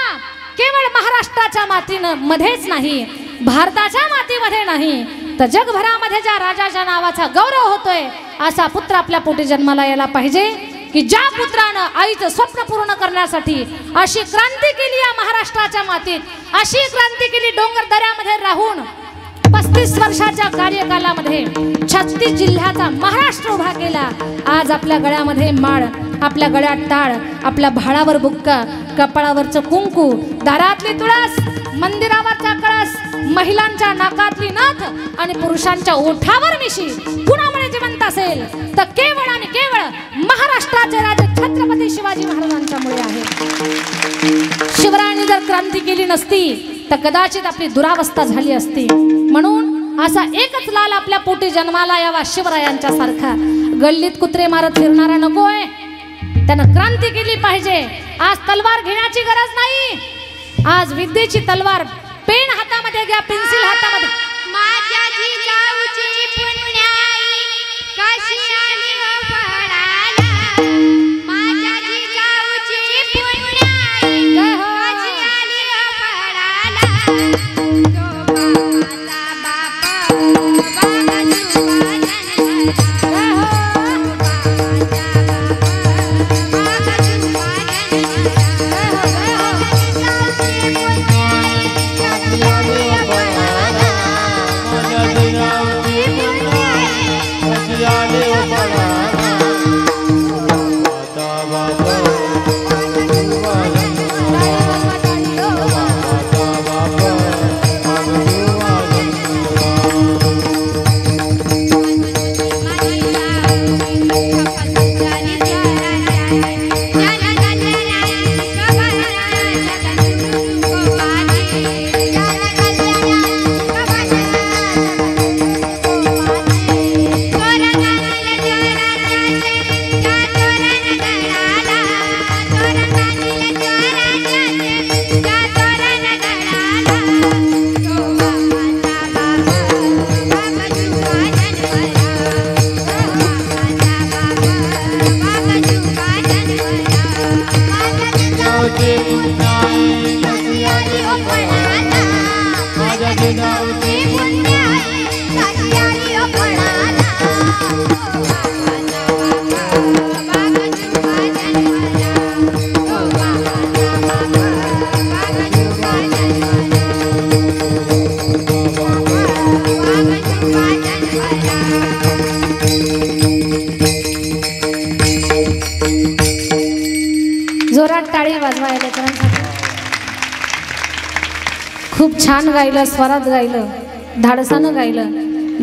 केवळ महाराष्ट्राच्या मातीनं मध्येच नाही, भारताच्या मातीमध्ये नाही, तर जगभरामध्ये ज्या राजाच्या नावाचा गौरव होतोय असा पुत्र आपल्या पोटी जन्माला यायला पाहिजे. की ज्या पुत्रानं आईचं स्वप्न पूर्ण करण्यासाठी अशी क्रांती केली या महाराष्ट्राच्या मातीत, अशी क्रांती केली डोंगर दऱ्यामध्ये राहून 35 वर्षाच्या कार्यकालामध्ये 36 जिल्ह्याचा महाराष्ट्र उभा केला. आज आपल्या गळ्यामध्ये माळ, आपल्या गळ्यात टाळ, आपल्या भाळावर बुक्का, कपाळावरचं कुंकू, दारातली तुळस, मंदिरावरचा कळस, महिलांच्या नाकातली नथ आणि पुरुषांच्या ओठावर मिशी कुणामुळे जिवंत असेल तर केवळ आणि केवळ महाराष्ट्राचे राजे छत्रपती शिवाजी महाराजांच्यामुळे आहे. शिवरायांनी जर क्रांती केली नसती तर कदाचित आपली दुरावस्था झाली असती. म्हणून असा एकच लाल आपल्या पोटी जन्माला यावा शिवरायांच्या सारखा. गल्लीत कुत्रे मारत फिरणारा नकोय. त्यानं क्रांती केली पाहिजे. आज तलवार घेण्याची गरज नाही. आज विद्येची तलवार, पेन हातामध्ये घ्या, पेन्सिल हातामध्ये. माझ्या जिजाऊची पुण्याई कशी आली हो फळाला. माझ्या जिजाऊची पुण्याई कशी आली हो फळाला. तो बापाचा बाप बाबा शिवाजी जोरात टाळी वाजवायला लेकरांसाठी. खूप छान गायलं, स्वरात गायलं, धाडसानं गायलं.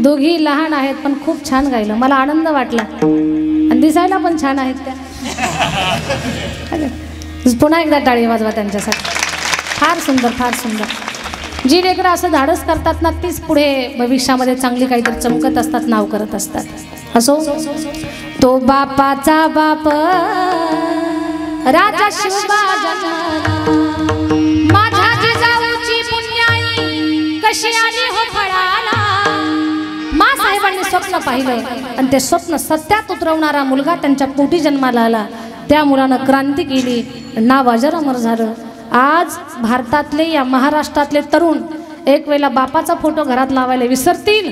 दोघी लहान आहेत पण खूप छान गायलं. मला आनंद वाटला आणि दिसायला पण छान आहेत त्या. पुन्हा एकदा टाळी वाजवा त्यांच्यासाठी. फार सुंदर, फार सुंदर. जी लेकरं असं धाडस करतात ना तीच पुढे भविष्यामध्ये चांगली काहीतरी चमकत असतात, नाव करत असतात. असो, तो बापाचा बाप राजा शिवबा जन्मला. माझ्या जिजाऊची पुण्याई कशी आली हो फळाला. मा साहेबांनी स्वप्न पाहिलं आणि ते स्वप्न सत्यात उतरवणारा मुलगा त्यांच्या पोटी जन्माला आला. त्या मुलानं क्रांती केली, नाव अजरामर झालं. आज भारतातले या महाराष्ट्रातले तरुण एक वेळेला बापाचा फोटो घरात लावायला विसरतील,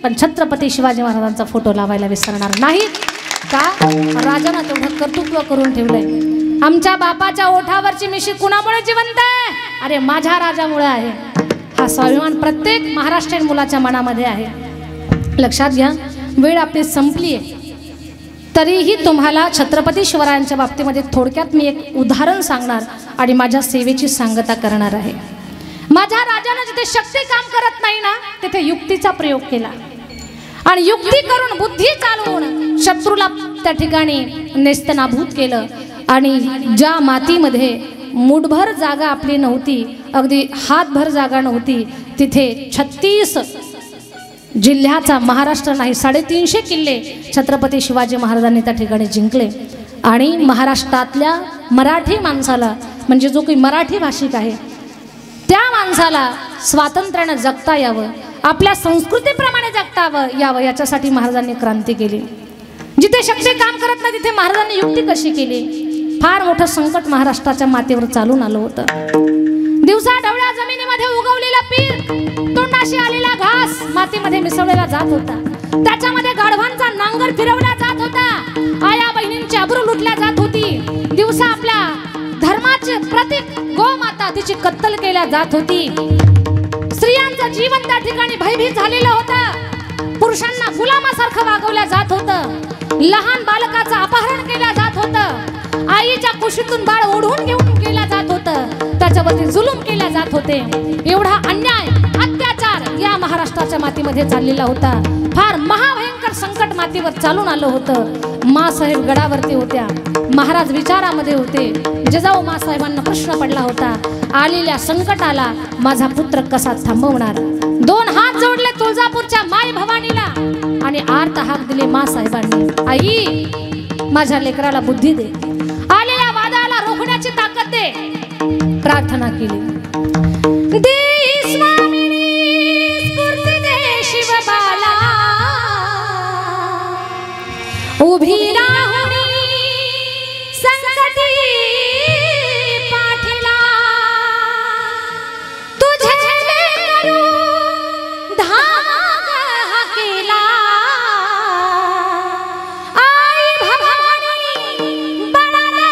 पण छत्रपती शिवाजी महाराजांचा फोटो लावायला विसरणार नाहीत. का? राजानं तेवढं कर्तृत्व करून ठेवलंय. आमच्या बापाच्या ओठावरची मिशी कुणामुळे जिवंत आहे? अरे माझ्या राजामुळे आहे. हा स्वाभिमान प्रत्येक महाराष्ट्रीयन मुलाच्या मनामध्ये आहे. लक्षात घ्या, वेळ आपली संपली आहे, तरीही तुम्हाला छत्रपती शिवरायांच्या बाबतीमध्ये थोडक्यात मी एक उदाहरण सांगणार आणि माझ्या सेवेची सांगता करणार आहे. माझ्या राजानं जिथे शक्ती काम करत नाही ना, तिथे युक्तीचा प्रयोग केला आणि युक्ती करून बुद्धी चालवून शत्रूला त्या ठिकाणी नेस्तनाभूत केलं. आणि ज्या मातीमध्ये मुठभर जागा आपली नव्हती, अगदी हातभर जागा नव्हती, तिथे 36 जिल्ह्याचा, महाराष्ट्र नाही 350 किल्ले छत्रपती शिवाजी महाराजांनी त्या ठिकाणी जिंकले. आणि महाराष्ट्रातल्या मराठी माणसाला, म्हणजे जो काही मराठी भाषिक आहे त्या माणसाला स्वातंत्र्यानं जगता यावं, आपल्या संस्कृतीप्रमाणे जगता यावं, याच्यासाठी महाराजांनी क्रांती केली. जिथे शक्ती काम करत नाही तिथे महाराजांनी युक्ती कशी केली? फार मोठं संकट महाराष्ट्राच्या मातीवर चालून आलं होतं. दिवसा ढवळ्या जमिनीमध्ये उगवलेला पीक, तोंडाशी आलेला घास मातीमध्ये मिसळलेला जात होता. त्याच्यामध्ये गाढवांचा नांगर फिरवला जात होता. आया बहिणींची अब्रू लुटल्या जात होती. दिवसा आपल्या धर्माचे प्रतीक गोमाता तिची कत्तल केल्या जात होती. स्त्रियांचं जीवन त्या ठिकाणी भयभीत झालेलं होतं. पुरुषांना गुलामासारखं वागवल्या जात होतं. लहान बालकाचं अपहरण केलं जात होतं. आईच्या कुशीतून बाळ ओढून घेऊन केलं जात होतं. त्याच्यावरती जुलूम केल्या जात होते. एवढा अन्याय अत्याचार या महाराष्ट्राच्या मातीमध्ये चाललेला होता. फार महाभयंकर संकट मातीवर चालून आलं होतं. मासाहेब गडावरती होत्या, महाराज विचारामध्ये होते. जिजाऊ मासाहेबांना प्रश्न पडला होता, आलेल्या संकटाला माझा पुत्र कसा थांबवणार? 2 हात जोडले तुळजापूरच्या माय भवानीला आणि आर्त हाक दिले मासाहेबांनी, आई माझ्या लेकराला बुद्धी दे, आलेल्या वादाला रोखण्याची ताकद दे. प्रार्थना केली. दे स्वामिनी स्फूर्ती दे शिवबाला, उभी राहुनी संकटी पाठीला, तुझे करू धाग हाकेला, आई भवानी बळाले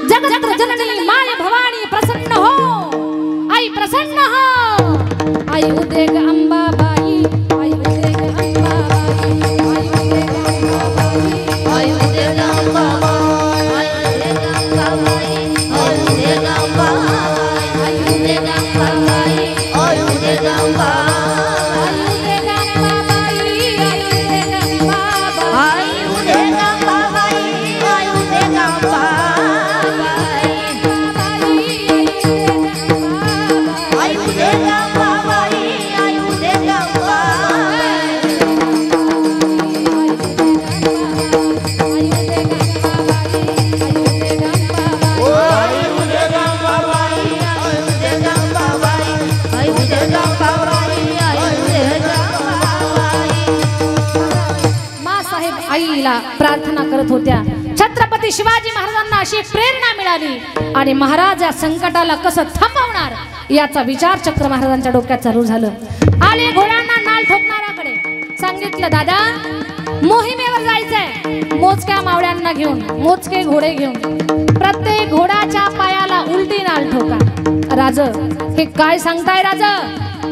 जगत जननी माय भवानी प्रसन्न हो, आई प्रसन्न हो. आई उदेग अंबाबाई, आई उदेग अंबाबाई, आई उदेग अंबाबाई, आई उदेग अंबाबाई, आई उदेग अंबाबाई, आई उदेग अंबाबाई, आई उदेग अंबाबाई, आई उदेग अंबाबाई, आई उदेग अंबाबाई, आई उदेग अंबाबाई, आई उदेग अंबाबाई. आईला प्रार्थना करत होत्या. छत्रपती शिवाजी महाराजांना अशी प्रेरणा मिळाली आणि महाराज या संकटाला कसं थांबवणार याचा विचार चक्र महाराजांच्या डोक्यात चालू झालं. आले घोड्यांना नाल ठोकणाऱ्याकडे, सांगितलं दादा मोहिमेवर जायचंय, मोजक्या मावळ्यांना घेऊन, मोजके घोडे घेऊन, प्रत्येक घोड्याच्या पायाला उलटी नाल ठोका. राज हे काय सांगताय राज?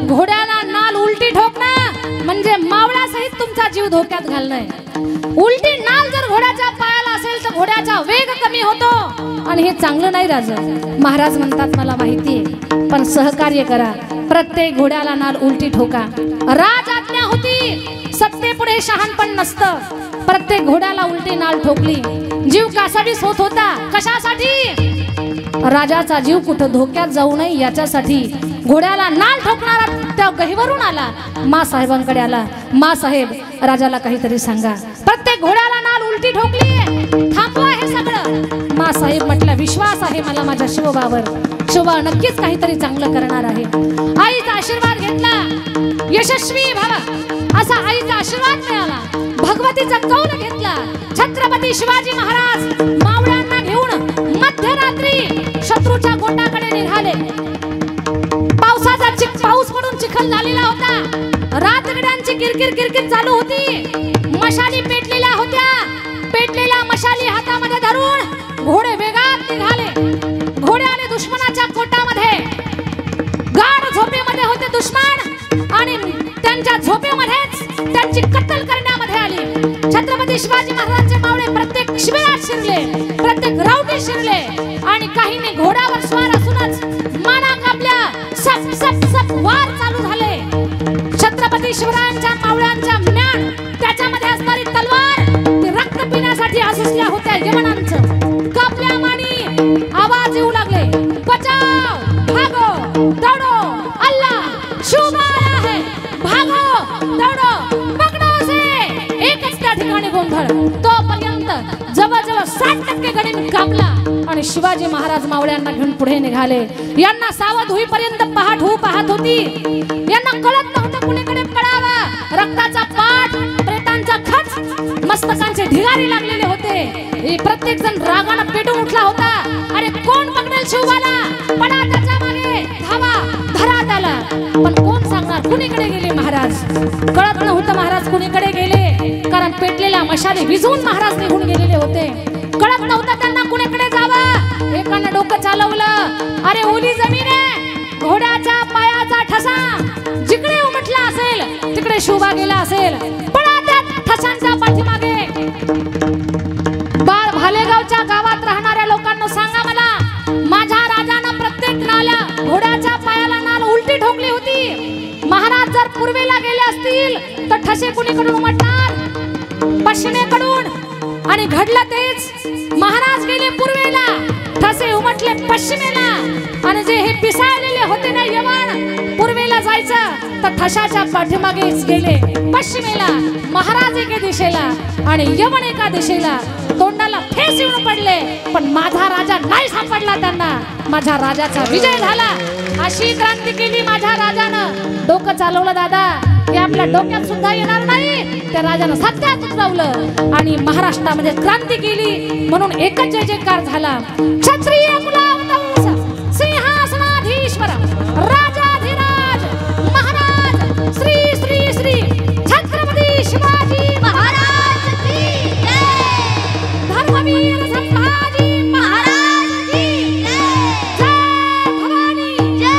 घोड्याला नाल उलटी ठोकणं म्हणजे मावळ्यासहित तुमचा जीव धोक्यात घालणं. उलटी नाल जर घोड्याच्या पायाला असेल तर घोड्याचा वेग कमी होतो आणि हे चांगलं नाही राज. महाराज म्हणतात मला माहिती आहे, पण सहकार्य करा, प्रत्येक घोड्याला नाल उलटी ठोका. राज आज्ञा होती, सत्तेपुढे शहाणपण नसतं. प्रत्येक घोड्याला उलटी नाल ठोकली. जीव कासावीस होत होता. कशासाठी? राजाचा जीव कुठं धोक्यात जाऊ नये याच्यासाठी. घोड्याला नाल ठोकणारा त्या गहिवरून आला, मासाहेबांकडे आला. मासाहेब राजाला काहीतरी सांगा. प्रत्येक घोड्याला नाल उलटी ठोकली, थांबवा हे सगळं. मासाहेब म्हटलं विश्वास आहे मला माझ्या शिवबावर, शिवबा नक्कीच काहीतरी चांगलं करणार आहे. आईचा आशीर्वाद घे घेतला, यशस्वी व्हावा असा आईचा आशीर्वाद मिळाला, भगवतीचा कौल घेतला. छत्रपती शिवाजी महाराज मावळ्यांना घेऊन मध्यरात्री शत्रूच्या गोटाकडे निघाले. पाऊस पडून चिखल झालेला होता. रातगड्यांची किरकिर चालू होती. मशाली पेटलेल्या होत्या. पेटलेल्या मशाली हातामध्ये धरून घोडे वेगात निघाले. घोडे आले दुश्मनाच्या कोटामध्ये. गाढ झोपेमध्ये होते दुश्मन आणि त्यांच्या झोपेमध्येच त्यांची कत्तल करण्यामध्ये आली. छत्रपती शिवाजी महाराजांचे मावळे प्रत्येक शिबिरात शिरले, प्रत्येक रावटी शिरले आणि काहींनी घोड्यावर स्वार असूनच माना कापल्या. सप सप सप वार चालू झाले. छत्रपती शिवरायांच्या मावळ्यांच्या म्यान त्याच्यामध्ये असणारी तलवार ती रक्त पिण्यासाठी असल्या होत्या. यवनांचं कापल्या मानी आवाज येऊ लागले, बचाव, भागो, दौडो, अल्लाह शुभ आया है, भागो, दौडो, पकडो से. एकच त्या ठिकाणी गोंधळ. तोपर्यंत जवळजवळ 60% गणिम कापला आणि शिवाजी महाराज मावळ्यांना घेऊन पुढे निघाले. यांना सावध होईपर्यंत पहाट होऊ पाहत होती. यांना कळत नव्हतं कुणीकडे पळावा. रक्ताचा पाठ, प्रेतांचा खच, मस्तकांचे ढिगारे लागलेले होते. प्रत्येक जण रागाने पेटून उठला होता. अरे कोण पकडेल शिवबाला, पळा त्याच्या मागे, धावा, धरा त्याला. पण कोण सांगणार कुणीकडे गेले महाराज. कळत नव्हतं महाराज कुणीकडे गेले, कारण पेटलेल्या मशाली विझून महाराज निघून गेलेले होते. कळत नव्हतं त्यांना कुणीकडे जावं. एकानं डोकं चालवलं, अरे ओली जमीन आहे, घोड्याच्या पायाचा ठसा जिकडे उमटला असेल तिकडे शोभा गेला असेल. पळा त्या ठसांच्या पाठीमागे. बाळ भालेगावच्या गावात राहणाऱ्या लोकांना सांगा मला, माझ्या राजानं प्रत्येक नाल्या घोड्याच्या पायाला नाल उलटी ठोकली होती. महाराज जर पूर्वेला गेले असतील तर ठसे कुणीकडून उमटणार, पश्चिमेकडून. आणि घडलं तेच. महाराज गेले पूर्वेला, ठसे उमटले पश्चिमेला. आणि जे हे पिसाळलेले होते ना यवन, पूर्वेला जायचं तर ठशाच्या पाठीमागेच गेले पश्चिमेला. महाराज एके दिशेला आणि यवन एका दिशेला. तोंडाला फेस येऊन पडले, पण माझा राजा नाही सापडला त्यांना. माझ्या राजाचा विजय झाला. अशी क्रांती केली माझ्या राजानं. डोकं चालवलं दादा, हे आपल्या डोक्यात सुद्धा येणार नाही. त्या राजानं सत्यात उतरवलं आणि महाराष्ट्रामध्ये क्रांती केली. म्हणून एकच जय जयकार झाला. क्षत्रिय कुलावतंस सिंहासनाधीश्वर राजाधिराज महाराज श्री श्री श्री छत्रपती शिवाजी महाराज की जय. धर्मवीर संभाजी महाराज की जय. जय भवानी, जय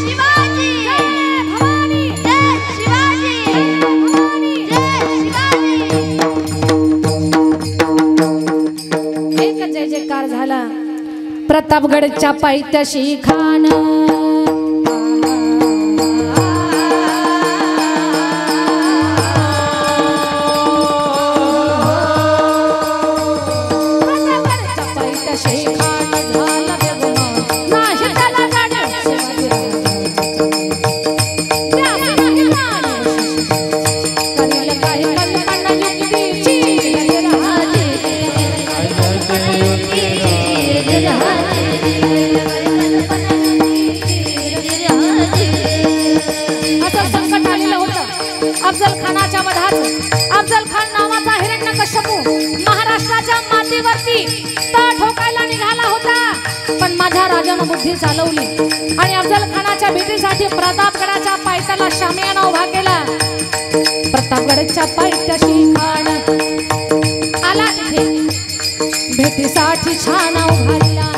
शिवाजी, जय भवानी, जय शिवाजी, जय भवानी, जय शिवाजी. एक जय जयकार झाला. प्रतापगडच्या पायथ्याशी खान अफजल खानाच्या वधात अफजल खान नावाचा हिरण्यकश्यपू महाराष्ट्राच्या मातीवरती तळ ठोकायला निघाला होता. पण माझ्या राजानं बुद्धी चालवली आणि अफजल खानाच्या भेटीसाठी प्रतापगडाच्या पायथ्याला शामियाना उभा केला. प्रतापगडच्या पायथ्याशी खान आला. तिथे भेटीसाठी छान उभारला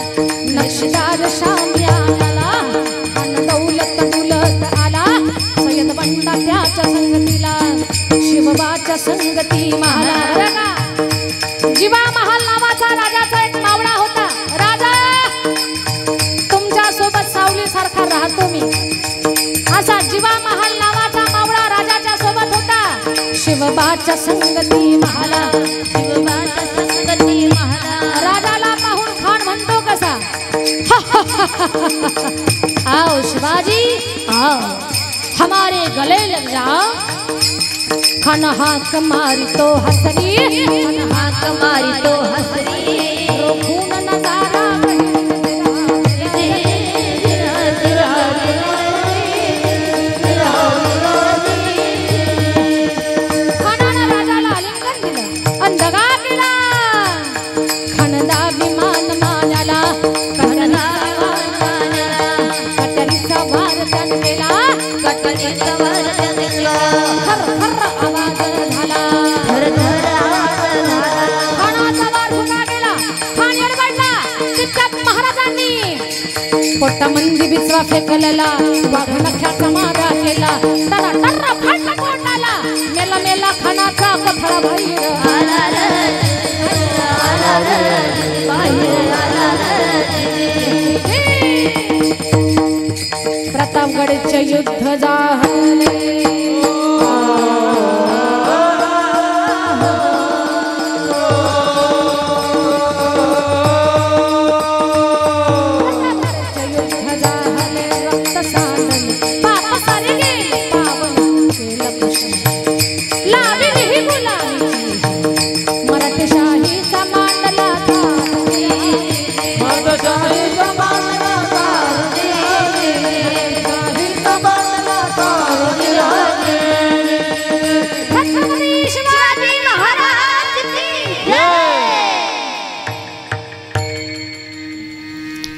नक्षीदार शामियानाला. दौलत दुलत आला सय्यद बंडा त्याच्या संगतीला. शिवबाच्या संगती महाराजा. जिवा महाल नावाचा राजाचा एक मावळा होता. राजा, तुमच्या सोबत सावली सारखा राहतो मी. असा जिवा महाल नावाचा मावळा राजाच्या सोबत होता. शिवबाच्या संगती महाला, शिवबाच्या संगती महाला. राजाला पाहून खान म्हणतो कसा, आओ शिवाजी आओ, हमारे गले लग जाओ. खान हाथ मारी तो हसरी, खान हाथ मारी तो हसरी. खून नजारा पोटामंदी बिचवा फेकलेला वाघ नख्याचा मारा केला त्याला टर्रा फाटा पोटाला मेला मेला खानाचा कथळा बाहेर आला रे बाहेर आला रे प्रतापगडचे युद्ध झाले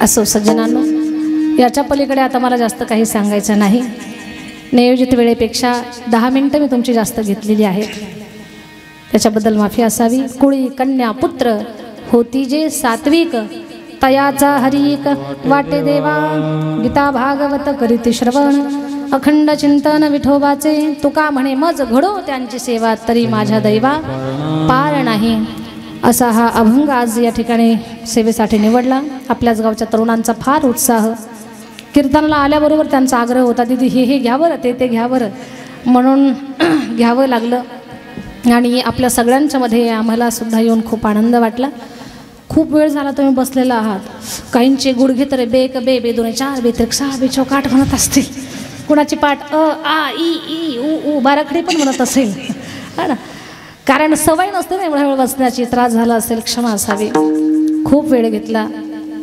असो सज्जनांनो, याच्या पलीकडे आता मला जास्त काही सांगायचं नाही. नियोजित वेळेपेक्षा 10 मिनिटं मी तुमची जास्त घेतलेली आहेत, त्याच्याबद्दल माफी असावी. कुळी कन्या पुत्र होती जे सात्विक तयाचा हरिक वाटे देवा गीता भागवत करीती श्रवण अखंड चिंतन विठोबाचे तुका म्हणे मज घडो त्यांची सेवा तरी माझ्या दैवा पार नाही. असा हा अभंग आज या ठिकाणी सेवेसाठी निवडला. आपल्याच गावच्या तरुणांचा फार उत्साह. कीर्तनाला आल्याबरोबर त्यांचा आग्रह होता, दीदी हे घ्यावं ते घ्यावं म्हणून घ्यावं लागलं. आणि आपल्या सगळ्यांच्या मध्ये आम्हाला सुद्धा येऊन खूप आनंद वाटला. खूप वेळ झाला तुम्ही बसलेला आहात. काहींचे गुडघे तर बेक बे बेदोने 4 बेत्रिक 6 बेचौक 8 म्हणत असतील. कुणाची पाठ अ आ ई ई उ उ बाराखडी पण म्हणत असेल, हा ना. कारण सवय नसते ना एवढा वेळ बसण्याची. त्रास झाला असेल, क्षमा असावी. खूप वेळ घेतला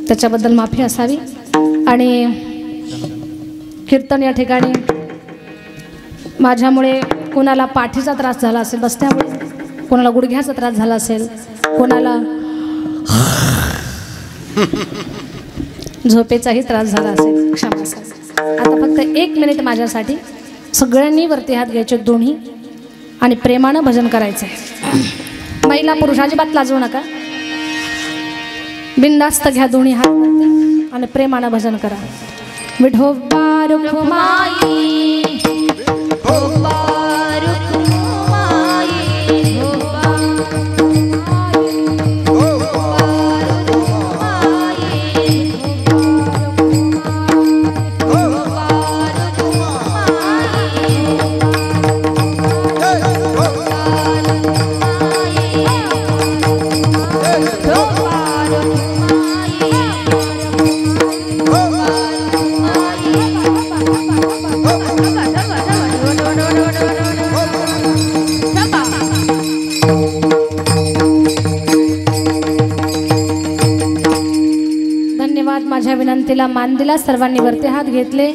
त्याच्याबद्दल माफी असावी. आणि कीर्तन या ठिकाणी माझ्यामुळे कोणाला पाठीचा त्रास झाला असेल बसण्यामुळे, कोणाला गुडघ्याचा त्रास झाला असेल, कोणाला झोपेचाही त्रास झाला असेल, क्षमा असावी. आता फक्त 1 मिनिट माझ्यासाठी सगळ्यांनी वरती हात घ्यायचे दोन्ही आणि प्रेमानं भजन करायचं. महिला पुरुष अजिबात लाजू नका, बिनधास्त घ्या दोन्ही हात आणि प्रेमानं भजन करा. विठोबा रुक्माई माझ्या विनंतीला मान दिला. सर्वांनी वरती हात घेतले,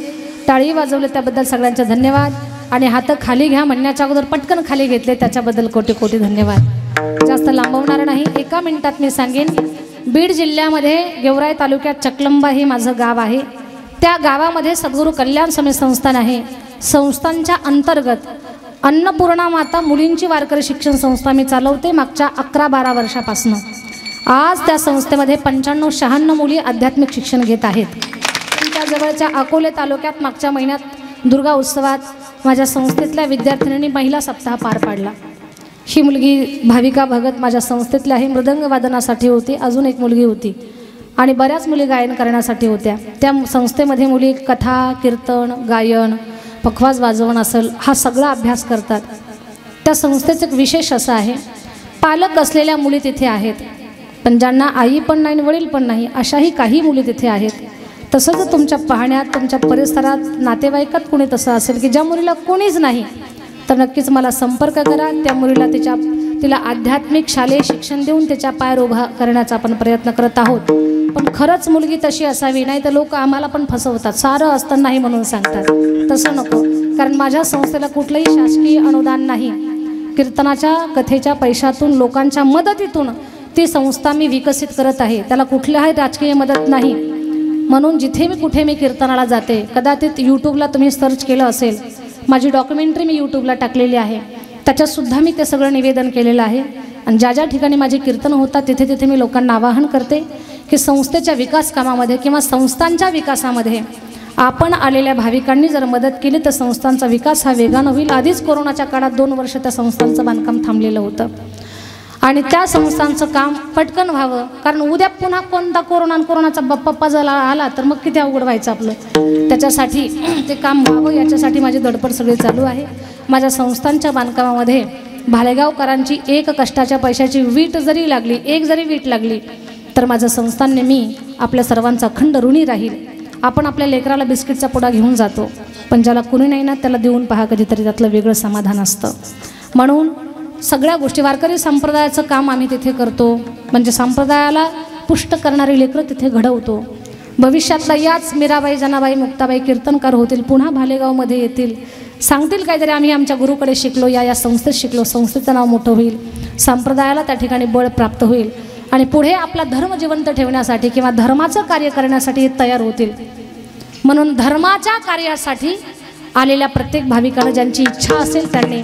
टाळी वाजवले, त्याबद्दल सगळ्यांचे धन्यवाद. आणि हात खाली घ्या म्हणण्याच्या अगोदर पटकन खाली घेतले, त्याच्याबद्दल कोटी कोटी धन्यवाद. जास्त लांबवणार नाही, 1 मिनिटात मी सांगेन. बीड जिल्ह्यामध्ये गेवराई तालुक्यात चकलंबा हे माझं गाव आहे. त्या गावामध्ये सद्गुरू कल्याण समिती संस्थान आहे. संस्थांच्या अंतर्गत अन्नपूर्णा माता मुलींची वारकरी शिक्षण संस्था मी चालवते मागच्या 11-12 वर्षापासून. आज त्या संस्थेमध्ये 95-96 मुली आध्यात्मिक शिक्षण घेत आहेत. त्या जवळच्या अकोले तालुक्यात मागच्या महिन्यात दुर्गा उत्सवात माझ्या संस्थेतल्या विद्यार्थिनींनी महिला सप्ताह पार पाडला. ही मुलगी भाविका भगत माझ्या संस्थेतली आहे. मृदंग वादनासाठी होती, अजून एक मुलगी होती आणि बऱ्याच मुली गायन करण्यासाठी होत्या. त्या संस्थेमध्ये मुली कथा, कीर्तन, गायन, पखवाज वाजवण असेल हा सगळा अभ्यास करतात. त्या संस्थेचं एक विशेष असं आहे, पालक असलेल्या मुली तिथे आहेत, पण ज्यांना आई पण नाही वडील पण नाही अशाही काही मुली तिथे आहेत. तसंच तुमच्या पाहण्यात, तुमच्या परिसरात, नातेवाईकात कोणी तसं असेल की ज्या मुलीला कोणीच नाही, तर नक्कीच मला संपर्क करा. त्या मुलीला तिला आध्यात्मिक शालेय शिक्षण देऊन त्याच्या पायावर उभा करण्याचा आपण प्रयत्न करत आहोत. पण खरंच मुलगी तशी असावी, नाही तर लोक आम्हाला पण फसवतात, सारं असतं नाही म्हणून सांगतात. तसं नको, कारण माझ्या संस्थेला कुठलंही शासकीय अनुदान नाही. कीर्तनाच्या कथेच्या पैशातून, लोकांच्या मदतीतून ती संस्था मी विकसित करत आहे. त्याला कुठल्याही राजकीय मदत नाही. म्हणून जिथे मी कुठे मी कीर्तनाला जाते, कदाचित यूट्यूबला तुम्ही सर्च केलं असेल, माझी डॉक्युमेंटरी मी यूट्यूबला टाकलेली आहे, त्याच्यातसुद्धा मी ते सगळं निवेदन केलेलं आहे. आणि ज्या ज्या ठिकाणी माझे कीर्तन होतात तिथे तिथे मी लोकांना आवाहन करते की संस्थेच्या विकास कामामध्ये किंवा संस्थांच्या विकासामध्ये आपण आलेल्या भाविकांनी जर मदत केली तर संस्थांचा विकास हा वेगानं होईल. आधीच कोरोनाच्या काळात 2 वर्ष त्या संस्थांचं बांधकाम थांबलेलं होतं आणि त्या संस्थांचं काम पटकन व्हावं, कारण उद्या पुन्हा कोणता कोरोनाचा बाप्पा झाला आला तर मग किती अवघड व्हायचं आपलं. त्याच्यासाठी ते काम व्हावं याच्यासाठी माझी धडपड सगळी चालू आहे. माझ्या संस्थांच्या बांधकामामध्ये भालेगावकरांची एक कष्टाच्या पैशाची वीट जरी लागली, एक जरी वीट लागली तर माझं संस्थान नेहमी आपल्या सर्वांचा अखंड ऋणी राहील. आपण आपल्या लेकराला बिस्किटचा पुडा घेऊन जातो, पण ज्याला कुणी नाही ना त्याला देऊन पहा, कधीतरी त्यातलं वेगळं समाधान असतं. म्हणून सगळ्या गोष्टी वारकरी संप्रदायाचं काम आम्ही तिथे करतो, म्हणजे संप्रदायाला पुष्ट करणारी लेकरं तिथे घडवतो. भविष्यातला याच मीराबाई, जनाबाई, मुक्ताबाई कीर्तनकार होतील, पुन्हा भालेगावमध्ये येतील, सांगतील काहीतरी आम्ही आमच्या गुरुकडे शिकलो, या संस्थेत शिकलो, संस्थेचं नाव मोठं होईल, संप्रदायाला त्या ठिकाणी बळ प्राप्त होईल आणि पुढे आपला धर्म जिवंत ठेवण्यासाठी किंवा धर्माचं कार्य करण्यासाठी तयार होतील. म्हणून धर्माच्या कार्यासाठी आलेल्या प्रत्येक भाविकांना ज्यांची इच्छा असेल त्यांनी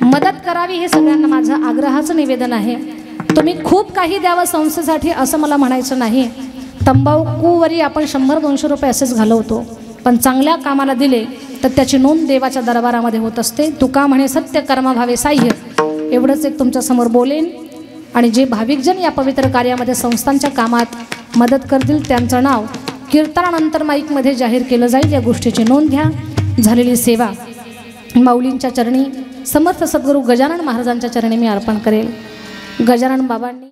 मदत करावी, हे सगळ्यांना माझं आग्रहाचं निवेदन आहे. तुम्ही खूप काही द्यावं संस्थेसाठी असं मला म्हणायचं नाही. तंबाखूवरी आपण 100-200 रुपये असेच घालवतो, पण चांगल्या कामाला दिले तर त्याची नोंद देवाच्या दरबारामध्ये होत असते. तुका म्हणे सत्य कर्म भावे साह्य. एवढंच एक तुमच्यासमोर बोलेन आणि जे भाविकजन या पवित्र कार्यामध्ये संस्थांच्या कामात मदत करतील त्यांचं नाव कीर्तनानंतर माईकमध्ये जाहीर केलं जाईल. या गोष्टीची नोंद घ्या. झालेली सेवा माऊलींच्या चरणी, समर्थ सद्गुरू गजानन महाराजांच्या चरणी मी अर्पण करेल. गजानन बाबांनी